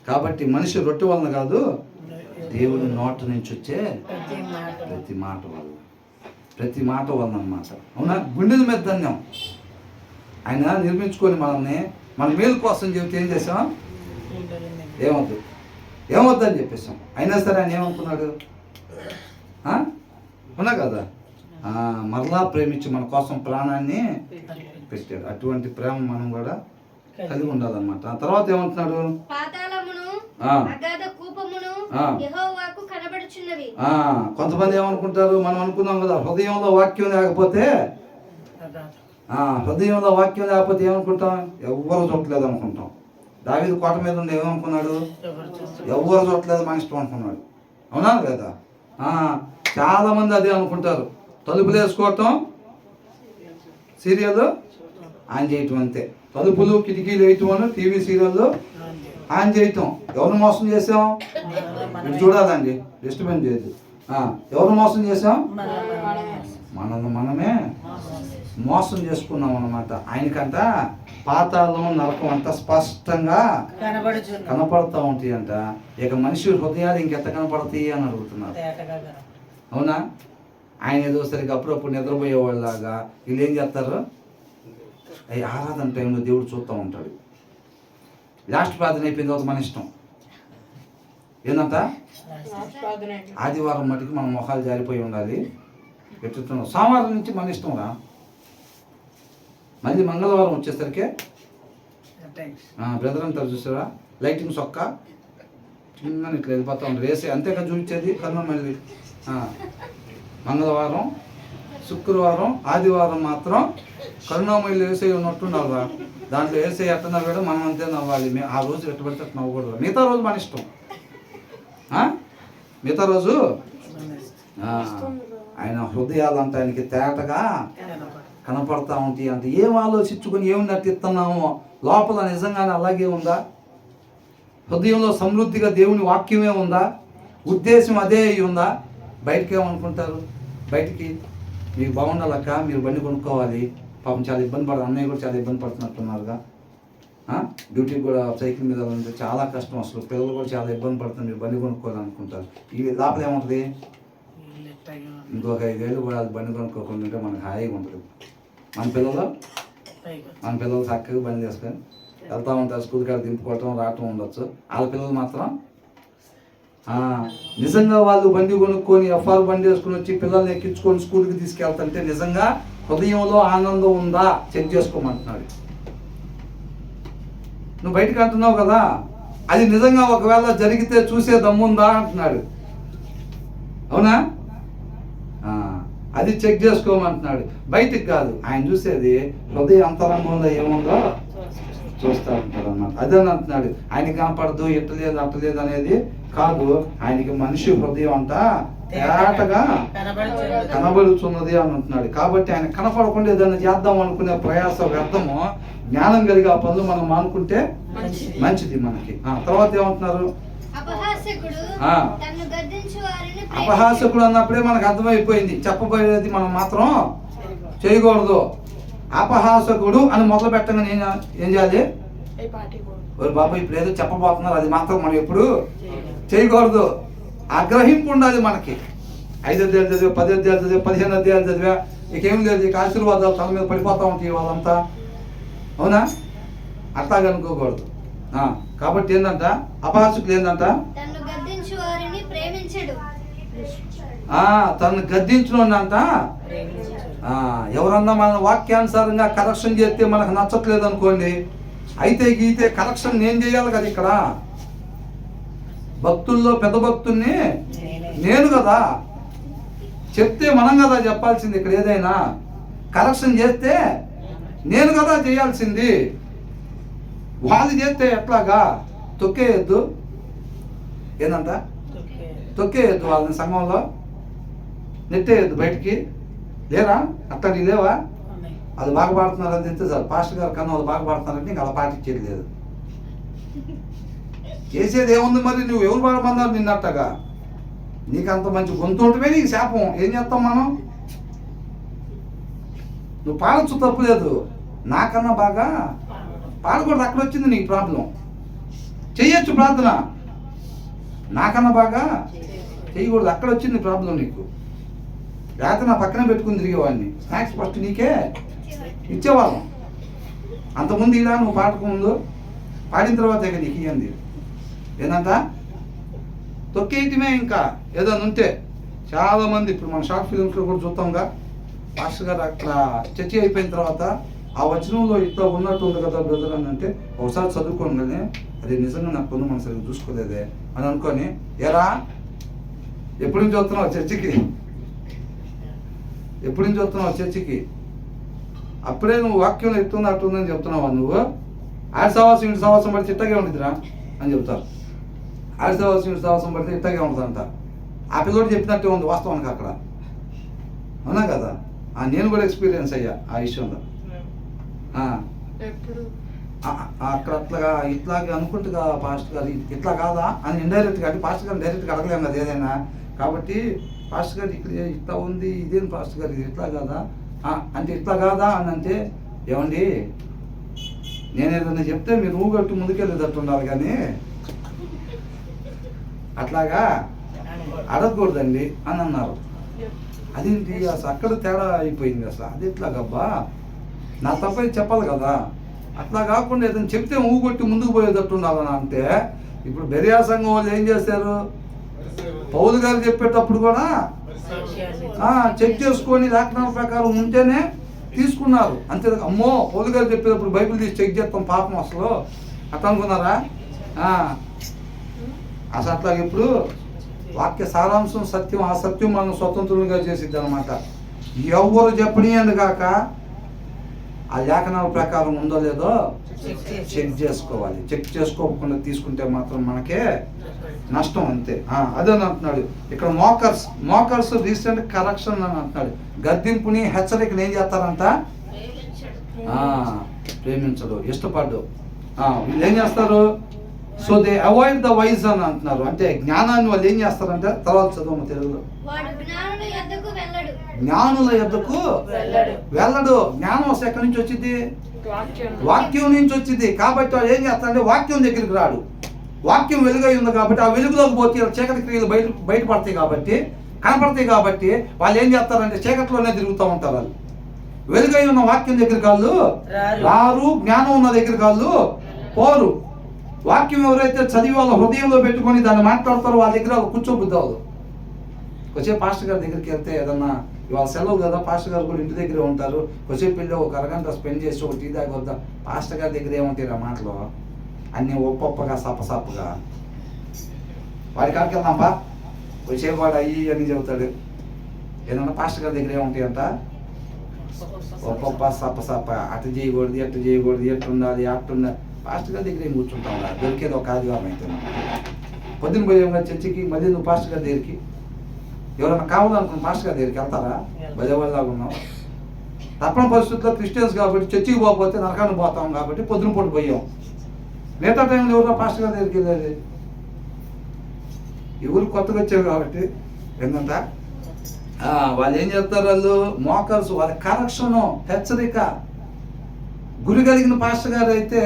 S1: కాబట్టి మనిషి రొట్టె వలన కాదు, దేవుని నోటి నుంచి వచ్చే ప్రతి మాట వలన అన్నమాట, అవునా? గుండెల మీద ధన్యం. ఆయన నిర్మించుకొని మనల్ని మన మేలు కోసం చెబితే ఏం చేసాం? ఏమొద్దు అని చెప్పేసాం. అయినా సరే ఆయన ఏమనుకున్నాడు? అవునా కదా? మరలా ప్రేమించి మన కోసం ప్రాణాన్ని పెట్టాడు. అటువంటి ప్రేమ మనం కూడా కలిగి ఉండాలన్నమాట. ఆ తర్వాత ఏమంటున్నాడు? కొంతమంది ఏమనుకుంటారు? మనం అనుకున్నాం కదా, హృదయంలో వాక్యం లేకపోతే ఏమనుకుంటాం? ఎవ్వరు చూడలేదు అనుకుంటాం. దావీదు కోట మీద ఉండి ఏమనుకున్నాడు? ఎవ్వరు చూడలేదు, మన ఇష్టం అనుకున్నాడు, అవునా లేదా? చాలా మంది అదే అనుకుంటారు. తలుపులు వేసుకోవటం, సీరియల్ ఆన్ చేయటం, అంతే. తలుపులు కిటికీలు వేయటం, టీవీ సీరియల్ ఆన్ చేయటం. ఎవరు మోసం చేసాం? చూడాలండి, డిస్టర్బెన్స్ చేయదు. ఎవరు మోసం చేసాం? మనమే మోసం చేసుకున్నాం అన్నమాట. ఆయనకంట పాతాళం, నరకం అంతా స్పష్టంగా కనపడుతూ ఉంటాయి అంట. ఇక మనిషి హృదయాలు ఇంకెంత కనపడతాయి అని అడుగుతున్నారు, అవునా? ఆయన ఏదో సరిగ్గా అప్పుడప్పుడు నిద్రపోయేవాళ్ళలాగా వీళ్ళు ఏం చేస్తారు? ఆరాధన టైంలో దేవుడు చూస్తూ ఉంటాడు. లాస్ట్ ప్రార్థన అయిపోయిన తర్వాత మన ఇష్టం ఏందంట? ఆదివారం మటుకు మన మొహాలు జారిపోయి ఉండాలి. పెట్టుతున్నాం. సోమవారం నుంచి మన ఇష్టం రా. మళ్ళీ మంగళవారం వచ్చేసరికి బ్రదర్ అంటారు చూసారా, లైటింగ్ సొక్క చిన్న ఇట్లా వెళ్ళిపోతా ఉంటారు. వేసే అంతేగా చూపించేది కర్మ. మళ్ళీ మంగళవారం, శుక్రవారం, ఆదివారం మాత్రం కరుణామయులు వేసే ఉన్నట్టు నవ్వా. దాంట్లో వేసే ఎట్ట నవ్వాడో మనం అంతే నవ్వాలి. ఆ రోజు ఎట్టబడితే అట్లా నవ్వకూడదు. మిగతా రోజు మన ఇష్టం. మిగతా రోజు ఆయన హృదయాలంతా ఆయనకి తేటగా కనపడతా ఉంటాయి. అంటే ఏం ఆలోచించుకొని ఏమి నటిస్తున్నామో లోపల నిజంగానే అలాగే ఉందా? హృదయంలో సమృద్ధిగా దేవుని వాక్యమే ఉందా? ఉద్దేశం అదే అయి ఉందా? బయటకి ఏమనుకుంటారు? బయటికి మీకు బాగుండాలక్క, మీరు బండి కొనుక్కోవాలి, పాపం చాలా ఇబ్బంది పడదు, అన్నయ్య కూడా చాలా ఇబ్బంది పడుతున్నట్టున్నారుగా, డ్యూటీకి కూడా సైకిల్ మీద వెళ్ళాలంటే చాలా కష్టం. అసలు పిల్లలు కూడా చాలా ఇబ్బంది పడుతుంది. మీరు బండి కొనుక్కోవాలనుకుంటారు. ఈ లోపల ఏముంటుంది, ఇంకొక 5 ఏళ్ళు కూడా అది బండి కొనుక్కోకుండా ఉంటే మనకు హాయిగా ఉంటుంది. మన పిల్లలు చక్కగా బండి చేసుకొని వెళ్తూ ఉంటారు. స్కూల్ కాడ దింపుకోవటం రావటం ఉండొచ్చు. వాళ్ళ పిల్లలు మాత్రం నిజంగా వాళ్ళు బండి కొనుక్కొని ఎఫ్ఆర్ బండి వేసుకొని వచ్చి పిల్లల్ని ఎక్కించుకొని స్కూల్కి తీసుకెళ్తుంటే నిజంగా హృదయంలో ఆనందం ఉందా చెక్ చేసుకోమంటున్నాడు. నువ్వు బయటకు అంటున్నావు కదా, అది నిజంగా ఒకవేళ జరిగితే చూసే దమ్ముందా అంటున్నాడు. అవునా? అది చెక్ చేసుకోమంటున్నాడు. బయటికి కాదు, ఆయన చూసేది హృదయ అంతరంగంలో ఏముందో చూస్తూ ఉంటాడు అన్నమాట. అదే అంటున్నాడు. ఆయనకి కనపడదు, అట్టలేదు అనేది కాదు. ఆయనకి మనిషి హృదయం అంతా తేటగా కనబడుతున్నది అని అంటున్నాడు. కాబట్టి ఆయన కనపడకుండా ఏదైనా చేద్దాం అనుకునే ప్రయాస వ్యర్థము. జ్ఞానం కలిగి ఆ పనులు మనం మానుకుంటే మంచిది మనకి. తర్వాత ఏమంటున్నారు, అపహాసకుడు అన్నప్పుడే మనకు అర్థమైపోయింది. చెప్పబోయేది మనం మాత్రం చేయకూడదు. అపహాసకుడు అని మొదలు పెట్టగా నేను ఏం చేయాలి, బాబు ఇప్పుడు ఏదో చెప్పబోతున్నారు, అది మాత్రం మనం ఎప్పుడు చేయకూడదు. ఆగ్రహింపు ఉండాలి మనకి. 5 అధ్యాయాలు చదివా, 10 అధ్యాయాలు చదివా, 15 అధ్యాయాలు చదివా, ఇకేం లేదు, ఇక ఆశీర్వాదాలు తల మీద పడిపోతూ ఉంటాయి వాళ్ళంతా. అవునా? అట్లాగనుకోకూడదు. కాబట్టి ఏంటంట, అపహాసకులు ఏంటంట, తను గద్దించునంట. ఎవరన్నా మన వాక్యానుసారంగా కరెక్షన్ చేస్తే మనకు నచ్చట్లేదు అనుకోండి, అయితే గీతే కరెక్షన్ నేను చేయాలి కదా. ఇక్కడ భక్తుల్లో పెద్ద భక్తుల్ని నేను కదా, చెప్తే మనం కదా చెప్పాల్సింది. ఇక్కడ ఏదైనా కరెక్షన్ చేస్తే నేను కదా చేయాల్సింది. వాళ్ళు చేస్తే ఎట్లాగా తొక్కేయద్దు. ఏందంట, తొక్కేయద్దు వాళ్ళని, సంఘంలో నెట్టేయద్దు బయటికి. లేరా అట్టడి లేవా? అది బాగా పాడుతున్నారు అని చెప్తే సార్ పాస్టర్ గారు కన్నా వాళ్ళు బాగా పాడుతున్నారంటే ఇంకా అలా పాటించేది లేదు. చేసేది ఏముంది మరి, నువ్వు ఎవరు పాడమన్నారు నిన్నట్టగా? నీకు అంత మంచి గొంతు ఉంటమే నీకు శాపం. ఏం చేస్తాం మనం? నువ్వు పాడచ్చు, తప్పులేదు. నాకన్నా బాగా పాడకూడదు, అక్కడ వచ్చింది నీకు ప్రాబ్లం. చెయ్యొచ్చు ప్రార్థన, నాకన్నా బాగా చేయకూడదు, అక్కడ వచ్చింది ప్రాబ్లం నీకు. లేకపోతే నా పక్కనే పెట్టుకుని తిరిగేవాడిని. స్నాక్స్ ఫస్ట్ నీకే ఇచ్చేవాళ్ళం. అంతకుముందు ఇలా నువ్వు పాడకముందు, పాడిన తర్వాత ఇక నీకు ఇయ్యండి. ఏంటంట, తొక్కేయటమే. ఇంకా ఏదైనా ఉంటే చాలామంది ఇప్పుడు మన షార్ట్ ఫిలిమ్స్లో కూడా చూస్తాంగా, పాస్టర్ గారు అక్కడ చర్చ అయిపోయిన తర్వాత ఆ వచనంలో ఇట్లా ఉన్నట్టు ఉంది కదా బ్రదర్ అని అంటే, ఒకసారి చదువుకోగానే అది నిజంగా నాకు పొందు మనం సరిగ్గా చూసుకోలేదే అని అనుకొని, ఎరా ఎప్పటి నుంచి వస్తున్నావు చర్చికి, ఎప్పటి నుంచి వస్తున్నావు చర్చికి, అప్పుడే నువ్వు వాక్యం ఎట్టుంది అట్టుందని చెప్తున్నావా నువ్వు? ఆడి సవాసం ఇంటి సవాసం పడితే ఇట్టగే ఉంటుందిరా అని చెప్తారు. ఆడి సవాసం ఇంటి సవాసం పడితే ఇట్టగే ఉంటుందంట. ఆ పిల్లడు చెప్పినట్టే ఉంది వాస్తవానికి అక్కడ. అవునా కదా? నేను కూడా ఎక్స్పీరియన్స్ అయ్యా ఆ విషయంలో. అక్కడ అట్లాగా ఇట్లాగే అనుకుంటుగా పాస్టర్ గారు ఇట్లా కాదా అని ఇండైరెక్ట్గా, అంటే పాస్టర్ గారు డైరెక్ట్గా అడగలేము కదా ఏదైనా. కాబట్టి పాస్టర్ గారు ఇక్కడ ఇట్లా ఉంది, ఇదేం పాస్టర్ గారు ఇది ఇట్లా కాదా అంటే ఇట్లా కాదా అని అంటే, ఏమండి నేను ఏదైనా చెప్తే మీరు ఊగట్టు ముందుకెళ్ళేటట్టు ఉండాలి, కానీ అట్లాగా అడగకూడదండి అని అన్నారు. అదేంటి అసలు అక్కడ తేడా అయిపోయింది. అసలు అది ఎట్లాగబ్బా, నా తప్పై చెప్పాలి కదా. అట్లా కాకుండా ఏదైనా చెప్తే ఊగొట్టి ముందుకు పోయేటట్టు ఉండాలని అంటే, ఇప్పుడు బెరియా సంఘం వాళ్ళు ఏం చేశారు, పౌలు గారు చెప్పేటప్పుడు కూడా చెక్ చేసుకొని లేఖనాల ప్రకారం ఉంటేనే తీసుకున్నారు. అంతే, అమ్మో పౌలు గారు చెప్పేటప్పుడు బైబిల్ తీసి చెక్ చేస్తాం పాపం అసలు అట్లా అనుకున్నారా? అసలు అట్లాగే ఇప్పుడు వాక్య సారాంశం సత్యం, ఆ సత్యం మనం స్వతంత్రులుగా చేసిద్ది అనమాట. ఎవరు చెప్పనియండి కాక ఆ లేఖనాల ప్రకారం ఉందో లేదో చెక్ చేసుకోవాలి. చెక్ చేసుకోకుండా తీసుకుంటే మాత్రం మనకే నష్టం, అంతే. అదే అంటున్నాడు ఇక్కడ. మోకర్స్ రీసెంట్ కరెక్షన్ అని అంటున్నాడు. గద్దింపుని హెచ్చరికను ఏం చేస్తారంట, ప్రేమించడు, ఇష్టపడ్డు. వీళ్ళు ఏం చేస్తారు, so they avoid the wise అని అంటున్నారు. అంటే జ్ఞానాన్ని వాళ్ళు ఏం చేస్తారంటే, తర్వాత చదువు తెలుగులో, జ్ఞానుల యొద్దకు వెళ్ళడు. జ్ఞానం వస్తే ఎక్కడి నుంచి వచ్చింది, వాక్యం నుంచి వచ్చింది. కాబట్టి వాడు ఏం చేస్తాడంటే వాక్యం దగ్గరికి రాడు. వాక్యం వెలుగై ఉంది కాబట్టి ఆ వెలుగులోకి పోతే చీకటి క్రియలు బయటపడతాయి కాబట్టి, కనపడతాయి కాబట్టి వాళ్ళు ఏం చేస్తారంటే చీకటిలోనే తిరుగుతూ ఉంటారు. వాళ్ళు వెలుగై ఉన్న వాక్యం దగ్గరికి వాళ్ళు రారు, జ్ఞానం ఉన్న దగ్గరికి వాళ్ళు పోరు. వాక్యం ఎవరైతే చదివి వాళ్ళ హృదయంలో పెట్టుకొని దాన్ని మాట్లాడతారో వాళ్ళ దగ్గర వాళ్ళు కూర్చోబుద్ధి అవ్వదు. వచ్చే పాస్టర్ గారి దగ్గరికి వెళ్తే ఏదన్నా ఇవాళ సెలవు కదా, పాస్టర్ గారు కూడా ఇంటి దగ్గరే ఉంటారు, కొద్దిసేపు వెళ్ళి ఒక అరగంట స్పెండ్ చేసి ఒక టీ దాకా వద్దాం. పాస్టర్ గారి దగ్గర ఏముంటాయి ఆ మాటలు అన్నీ ఒప్పొప్పగా సప్పసప్పగా. వాడి కాడికి వెళ్దాంపా, కొద్దిసేపు వాడు అయ్యి అని చెబుతాడు. ఏదన్నా పాస్టర్ గారి దగ్గర ఏముంటాయి అంట ఒప్పొప్ప సప్పసప్ప, అటు చేయకూడదు ఎట్టు చేయకూడదు, ఎట్టుండాలి అట్టుండాలి. పాస్టర్ గారి దగ్గర ఏం కూర్చుంటాం, దొరికేది ఒక ఆదివారం అయితే. పొద్దున పోయాం చర్చికి, మళ్ళీ నువ్వు పాస్టర్ గారి దగ్గరికి ఎవరైనా కావాలనుకున్న పాస్టర్ గారి దగ్గరికి వెళ్తారా? బజవాళ్ళలాగా ఉన్నావు. తప్పని పరిస్థితుల్లో క్రిస్టియన్స్ కాబట్టి చర్చికి పోకపోతే నరకాన్ని పోతాం కాబట్టి పొద్దున పూట పోయాం. మిగతా టైంలో ఎవరో పాస్టర్ గారి దగ్గరికి వెళ్ళేది. ఈ ఊరికి కొత్తగా వచ్చారు కాబట్టి ఏంటంట వాళ్ళు ఏం చేస్తారు, వాళ్ళు మోకర్స్, వాళ్ళ కరెక్షను, హెచ్చరిక. గురి కలిగిన పాస్టర్ గారు అయితే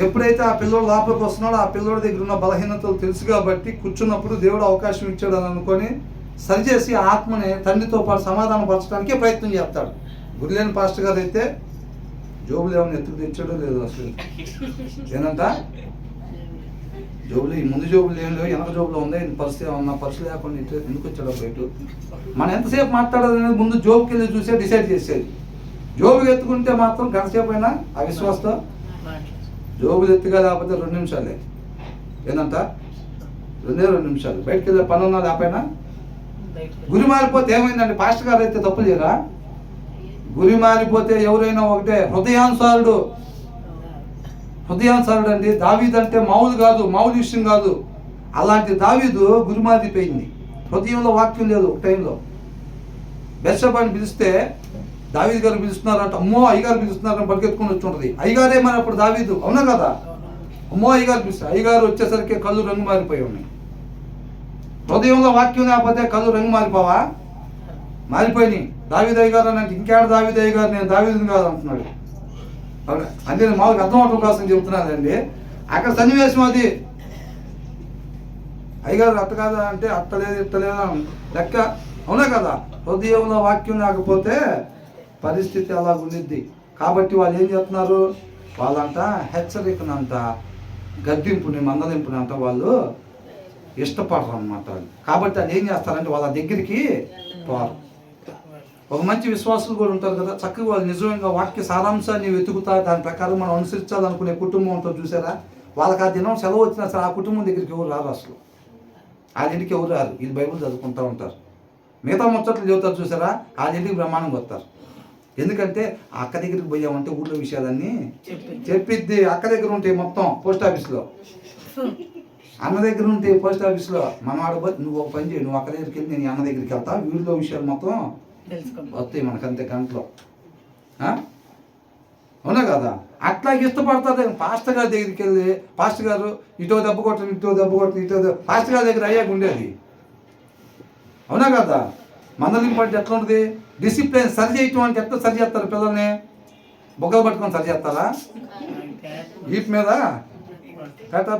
S1: ఎప్పుడైతే ఆ పిల్లోడు లోపలికి వస్తున్నాడో ఆ పిల్లోడి దగ్గర ఉన్న బలహీనతలు తెలుసు కాబట్టి కూర్చున్నప్పుడు దేవుడు అవకాశం ఇచ్చాడు అని అనుకొని సరిచేసి ఆత్మని తండ్రితో పాటు సమాధానపరచడానికే ప్రయత్నం చేస్తాడు. గురిలేని పాస్టర్ గారు అయితే జోబులు ఏమైనా ఎత్తుకు తెచ్చాడో లేదు అసలు. ఏనంట జోబులు, ఈ ముందు జోబులు ఏం లేవు, వెనక జోబులో ఉందా, పరిస్థితి ఏమన్నా పర్సు లేకుండా ఎందుకు వచ్చాడో బయట. మనం ఎంతసేపు మాట్లాడాలి అనేది ముందు జోబుకి వెళ్ళి చూసే డిసైడ్ చేసేది. జోబులు ఎత్తుకుంటే మాత్రం గంటసేపు అయినా అవిశ్వాసతో జోబులు ఎత్తుగా లేకపోతే 2 నిమిషాలే. ఏందంట 2 నిమిషాలు బయటకు వెళ్ళే పని ఉన్నా లేకపోయినా. గురి మారిపోతే ఏమైందండి, పాస్టర్ గారు అయితే తప్పు చేయరా? గురి మారిపోతే ఎవరైనా ఒకటే, హృదయానుసారుడు అండి. దావీదు అంటే మామూలు కాదు, మామూలు విషయం కాదు. అలాంటి దావీదు గురి మారిపోయింది. హృదయంలో వాక్యం లేదు. ఒక టైంలో బెత్షెబాని పిలిస్తే దావీదు గారు పిలుస్తున్నారంట, అమ్మో అయ్యగారు పిలుస్తున్నారని పరిగెత్తుకుని వచ్చి ఉంటుంది. అయ్యగారే మరి అప్పుడు దావీదు, అవునా కదా? అమ్మో అయ్యగారు పిలుస్తారు. అయ్యగారు వచ్చేసరికి కళ్ళు రంగు మారిపోయి ఉన్నాయి. హృదయంలో వాక్యం లేకపోతే కళ్ళు రంగు మారిపోవా? మారిపోయినాయి. దావీదు అయ్యగారు అని అంటే ఇంకేడ దావీదు అయ్యగారు, నేను దావీదుని కాదు అంటున్నాడు. అంటే నేను మామూలుగా అర్థం అవడం కోసం చెబుతున్నానండి. అక్కడ సన్నివేశం అది. అయ్యగారు అత్త కాదా అంటే అత్తలేదు ఇత్తలేదా లెక్క, అవునా కదా? హృదయంలో వాక్యం లేకపోతే పరిస్థితి అలా ఉండిద్ది. కాబట్టి వాళ్ళు ఏం చేస్తున్నారు, వాళ్ళంట హెచ్చరికనంట, గద్దింపుని, మందలింపుని అంట వాళ్ళు ఇష్టపడరు అన్నమాట. కాబట్టి వాళ్ళు ఏం చేస్తారంటే వాళ్ళ దగ్గరికి పోరు. ఒక మంచి విశ్వాసులు కూడా ఉంటారు కదా, చక్కగా వాళ్ళు నిజంగా వాక్య సారాంశాన్ని వెతుకుతా దాని ప్రకారం మనం అనుసరించాలనుకునే కుటుంబం ఉంటుంది చూసారా. వాళ్ళకి ఆ దినం సెలవు వచ్చినా సరే ఆ కుటుంబం దగ్గరికి ఎవరు రారు, అసలు వాళ్ళ ఇంటికి ఎవరు రారు. ఇది బైబుల్ చదువుకుంటూ ఉంటారు, మిగతా ముచ్చట్లు చదువుతారు చూసారా, వాళ్ళ ఇంటికి బ్రహ్మాండంగా వస్తారు. ఎందుకంటే అక్క దగ్గరికి పోయామంటే ఊళ్ళో విషయాలన్నీ చెప్పిద్ది. అక్క దగ్గర ఉంటాయి మొత్తం పోస్ట్ ఆఫీస్లో, అన్న దగ్గర ఉంటే పోస్ట్ ఆఫీస్లో. మనం ఆడబోతే నువ్వు ఒక పని చేయి, నువ్వు అక్క దగ్గరికి వెళ్ళి నేను అన్న దగ్గరికి వెళ్తా, ఊళ్ళో విషయాలు మొత్తం వస్తాయి మనకంతే గంటలో, అవునా కదా? అట్లాగే ఇష్టపడతారు. పాస్టర్ గారి దగ్గరికి వెళ్ళి పాస్టర్ గారు ఇటో దెబ్బ కొట్టండి, ఇటో దెబ్బ కొట్టండి, ఇటో పాస్టర్ గారి దగ్గర అయ్యాక ఉండేది, అవునా కదా? మందలింపు అంటే ఎట్లా ఉంటుంది, డిసిప్లిన్ సరి చేయటం అంటే ఎట్లా సరి చేస్తారు? పిల్లల్ని బొగ్గలు పట్టుకొని సరి చేస్తారా? వీటి మీద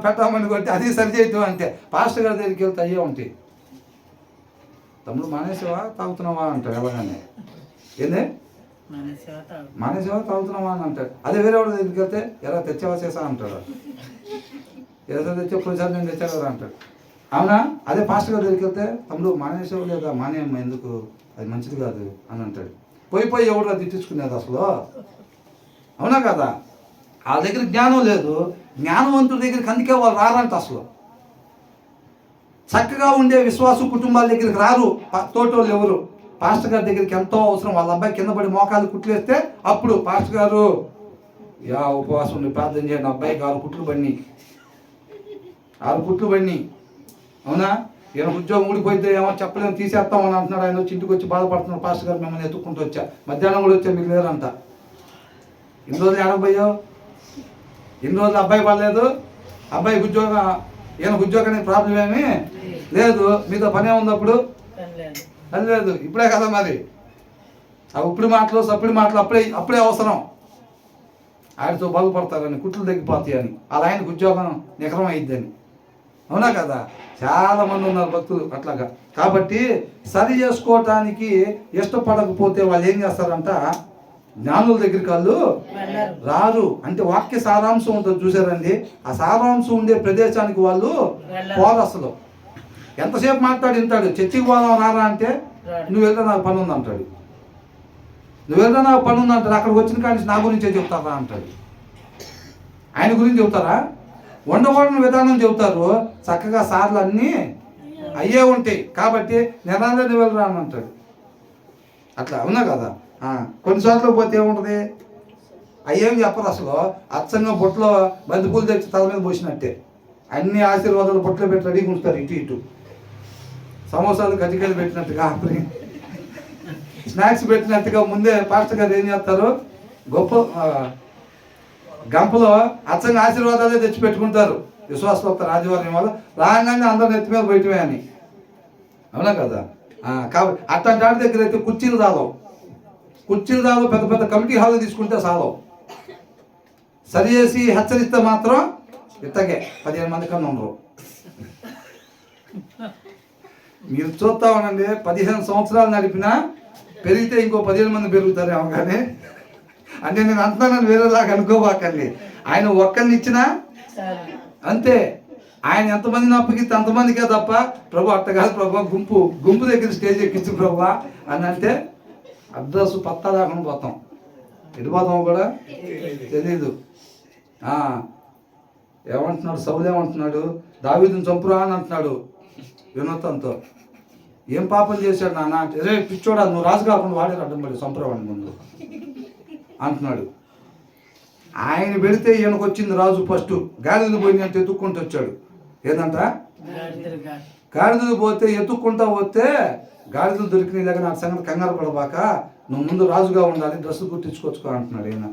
S1: పెట్టమని కొట్టి అది సరి చేయటం అంటే. పాస్టర్ గారి దగ్గరికి వెళ్తే అయ్యే ఉంటాయి. తమ్ముడు మానేసేవా తాగుతున్నావా అంటాడు ఎలాగానే. ఏంది మానేసేవా తాగుతున్నావా అని అంటాడు. అదే వేరే వాళ్ళ దగ్గరికి వెళ్తే ఎలా తెచ్చావా చేసా అంటాడు. ఏదో తెచ్చా ప్రచారం నేను తెచ్చా కదా అంటాడు, అవునా? అదే పాస్టర్ గారి దగ్గరికి వెళ్తే తమ్ముడు మానేసేవా లేదా, మానేయమ్మా ఎందుకు, అది మంచిది కాదు అని అంటాడు. పోయి ఎవరు అది తిట్టించుకునేది అసలు, అవునా కదా? వాళ్ళ దగ్గర జ్ఞానం లేదు. జ్ఞానవంతుడి దగ్గరికి అందుకే వాళ్ళు రారంట. అసలు చక్కగా ఉండే విశ్వాస కుటుంబాల దగ్గరికి రారు తోటోళ్ళు ఎవరు. పాస్టర్ గారి దగ్గరికి ఎంతో అవసరం. వాళ్ళ అబ్బాయి కింద పడి మోకాలు కుట్లేస్తే అప్పుడు పాస్టర్ గారు ఉపవాసం ఉండి ప్రార్థన చేయండి, అబ్బాయికి 6 కుట్లు పడినాయి, 6 కుట్లు పడినాయి, అవునా? ఈయన ఉద్యోగం ఊడిపోతే ఏమో చెప్పలేము తీసేస్తామని అంటున్నాడు. ఆయన వచ్చి ఇంటికి వచ్చి బాధపడుతున్నాడు. పాస్టర్ గారు మిమ్మల్ని ఎత్తుక్కుంటూ వచ్చా, మధ్యాహ్నం కూడా వచ్చా, మీరు లేరంట. ఇన్ని రోజులు ఏడపోయావు, ఇన్ని రోజులు అబ్బాయి పడలేదు, అబ్బాయికి ఉద్యోగం, ఈయనకు ఉద్యోగానికి ప్రాబ్లం ఏమీ లేదు, మీతో పనే ఉంది అప్పుడు అది లేదు. ఇప్పుడే కదా మరి ఆ ఇప్పుడు మాటలు సప్పుడు మాటలు అప్పుడే అవసరం. ఆయనతో బాగుపడతారని, కుట్లు తగ్గిపోతాయని, అలా ఆయనకు ఉద్యోగం నికరం అయిద్దని. అవునా కదా? చాలా మంది ఉన్నారు భక్తులు అట్లాగా. కాబట్టి సరి చేసుకోవటానికి ఇష్టపడకపోతే వాళ్ళు ఏం చేస్తారంట, జ్ఞానుల దగ్గరికి వాళ్ళు రారు. అంటే వాక్య సారాంశం ఉంటుంది చూసారండి, ఆ సారాంశం ఉండే ప్రదేశానికి వాళ్ళు పోరు. అసలు ఎంతసేపు మాట్లాడి వింటాడు. చర్చికి పోదాం రారా అంటే, నువ్వు వెళ్తే నాకు పని ఉంది అంటాడు. నువ్వు వెళ్తే నాకు పని ఉంది అంటాడు. అక్కడికి వచ్చిన కానీ నా గురించే చెప్తారా అంటాడు. ఆయన గురించి చెబుతారా? ఉండకూడని విధానం చెబుతారు. చక్కగా సార్లు అన్నీ అయ్యే ఉంటాయి కాబట్టి నిరాలే నువ్వు వెళ్ళరా అని అంటాడు. అట్లా అవునా కదా? కొన్నిసార్లు పోతే ఏముంటుంది, అయ్యేం చెప్పరు అసలు. అచ్చంగా బొట్లో బంతిపూలు తెచ్చి తల మీద పోసినట్టే అన్ని ఆశీర్వాదాలు బొట్లో పెట్టి రెడీగా ఉంచుతారు. ఇటు ఇటు సమోసాలు కజ్జికాయలు పెట్టినట్టుగా, స్నాక్స్ పెట్టినట్టుగా ముందే పాస్టర్ గారు ఏం చేస్తారు, గొప్ప గంపలో అచ్చంగా ఆశీర్వాదాలే తెచ్చి పెట్టుకుంటారు. విశ్వాసం వస్తారు ఆదివారం వల్ల రాగానే అందరు నెత్తి మీద పోయటమే అని. అవునా కదా? కాబట్టి అట్లాంటి వాడి దగ్గర అయితే కుర్చీలు చాలవు. పెద్ద పెద్ద కమిటీ హాల్ తీసుకుంటే చాలవు. సరి చేసి హెచ్చరిస్తే మాత్రం ఇట్టగే 15 మంది కన్నా ఉండరు. మీరు చూస్తా ఉండండి, 15 సంవత్సరాలు నడిపినా పెరిగితే ఇంకో 15 మంది పెరుగుతారేమో. కానీ అంటే నేను అంటున్నానని వేరేలాగా అనుకోబాకండి. ఆయన ఒక్కరిని ఇచ్చినా అంతే. ఆయన ఎంతమందిని అప్పగిస్తే అంతమందికే తప్ప, ప్రభు అట్ట కాదు ప్రభు, గుంపు దగ్గర స్టేజ్ ఎక్కించు ప్రభు అని అంటే అడ్రస్ పత్తా దాకా పోతాం. ఎటు పోతాం కూడా తెలీదు. ఏమంటున్నాడు సౌలు, ఏమంటున్నాడు, దావీదుని చంపురా అని అంటున్నాడు వినోత్తంతో. ఏం పాపం చేశాడు నాన్న అంటే, రే పిచ్చోడా నువ్వు రాజు కాకుండా వాడే అడ్డం పడి చంపురావాడిని ముందు అంటున్నాడు. ఆయన పెడితే ఈయనకు వచ్చింది రాజు. ఫస్ట్ గాడిదలు పోయినట్టు ఎత్తుక్కుంటూ వచ్చాడు. ఏందంట, గాడిదలు పోతే ఎత్తుక్కుంటా పోతే గాడిదలు దొరికిన లేక నాకు సంగతి కంగారు పడబాక, నువ్వు ముందు రాజుగా ఉండాలి, డ్రెస్సు కుట్టించుకోవచ్చుకో అంటున్నాడు. ఈయన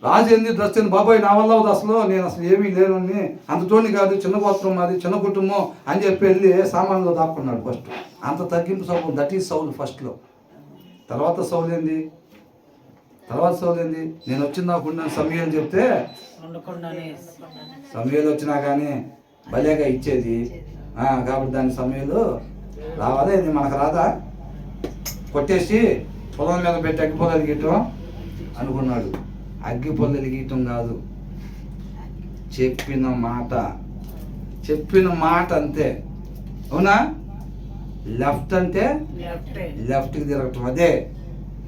S1: రాజు ఏంది డ్రెస్ ఏంది బాబాయ్, నా వల్ల అవుతుంది అసలు, నేను అసలు ఏమీ లేనని, అంతతోని కాదు, చిన్న గోత్రం మాది, చిన్న కుటుంబం అని చెప్పి వెళ్ళి సామాన్లో దాక్కున్నాడు. ఫస్ట్ అంత తగ్గింపు సౌలు. దట్ ఈజ్ సౌలు ఫస్ట్లో. తర్వాత సౌలు ఏంది, నేను వచ్చిన నాకు సమయాలు చెప్తే సమయాలు వచ్చినా కానీ భలేగా ఇచ్చేది. కాబట్టి దాని సమయాలు రావాలా, ఇది మనకు రాదా, కొట్టేసి పొలం మీద పెట్టి అగ్గి పొలాలు గీయటం అనుకున్నాడు. అగ్గి పొలాలు గీయటం కాదు, చెప్పిన మాట అంతే. అవునా? లెఫ్ట్ అంటే లెఫ్ట్కి తిరగటం,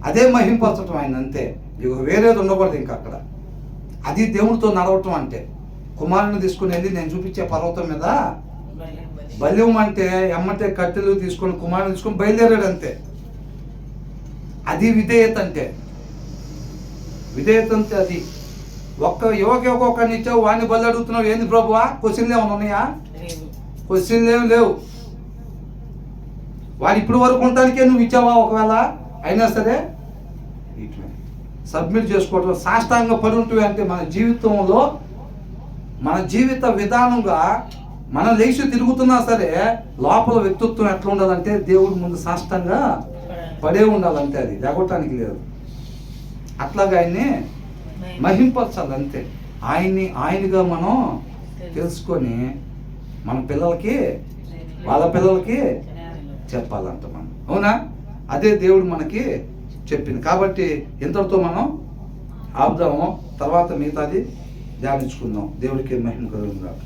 S1: అదే మహింపరచటం ఆయన, అంతే. ఇక వేరేది ఉండకూడదు ఇంకా అక్కడ. అది దేవుడితో నడవటం అంటే. కుమారుని తీసుకుని వెళ్ళి నేను చూపించే పర్వతం మీద బల్యం అంటే ఎమ్మటే కట్టెలు తీసుకొని కుమారుని తీసుకొని బయలుదేరాడు అంతే. అది విధేయత అంటే. అది ఒక్క ఒక్కొక్కరిని ఇచ్చావు, వాడిని బలి అడుగుతున్నావు, ఏంది ప్రభువా, క్వశ్చన్లు ఏమైనా ఉన్నాయా? క్వశ్చన్లు ఏమి లేవు. వాడు ఇప్పుడు వరకు ఉండటానికే నువ్వు ఇచ్చావా? ఒకవేళ అయినా సరే సబ్మిట్ చేసుకోవటం, సాష్టాంగ పడి ఉంటుంది. అంటే మన జీవితంలో, మన జీవిత విధానంగా మనం లేచి తిరుగుతున్నా సరే లోపల వ్యక్తిత్వం ఎట్లా ఉండాలంటే దేవుడి ముందు సాష్టాంగా పడే ఉండాలంటే, అది లేకపోవటానికి లేదు. అట్లాగా ఆయన్ని మహింపరచాలి అంతే. ఆయనగా మనం తెలుసుకొని మన పిల్లలకి, వాళ్ళ పిల్లలకి చెప్పాలంట మనం. అవునా? అదే దేవుడు మనకి చెప్పింది. కాబట్టి ఇంతటితో మనం ఆపుదాము, తర్వాత మిగతాది ధ్యానించుకుందాం. దేవుడికి మహిమ కలుగును గాక.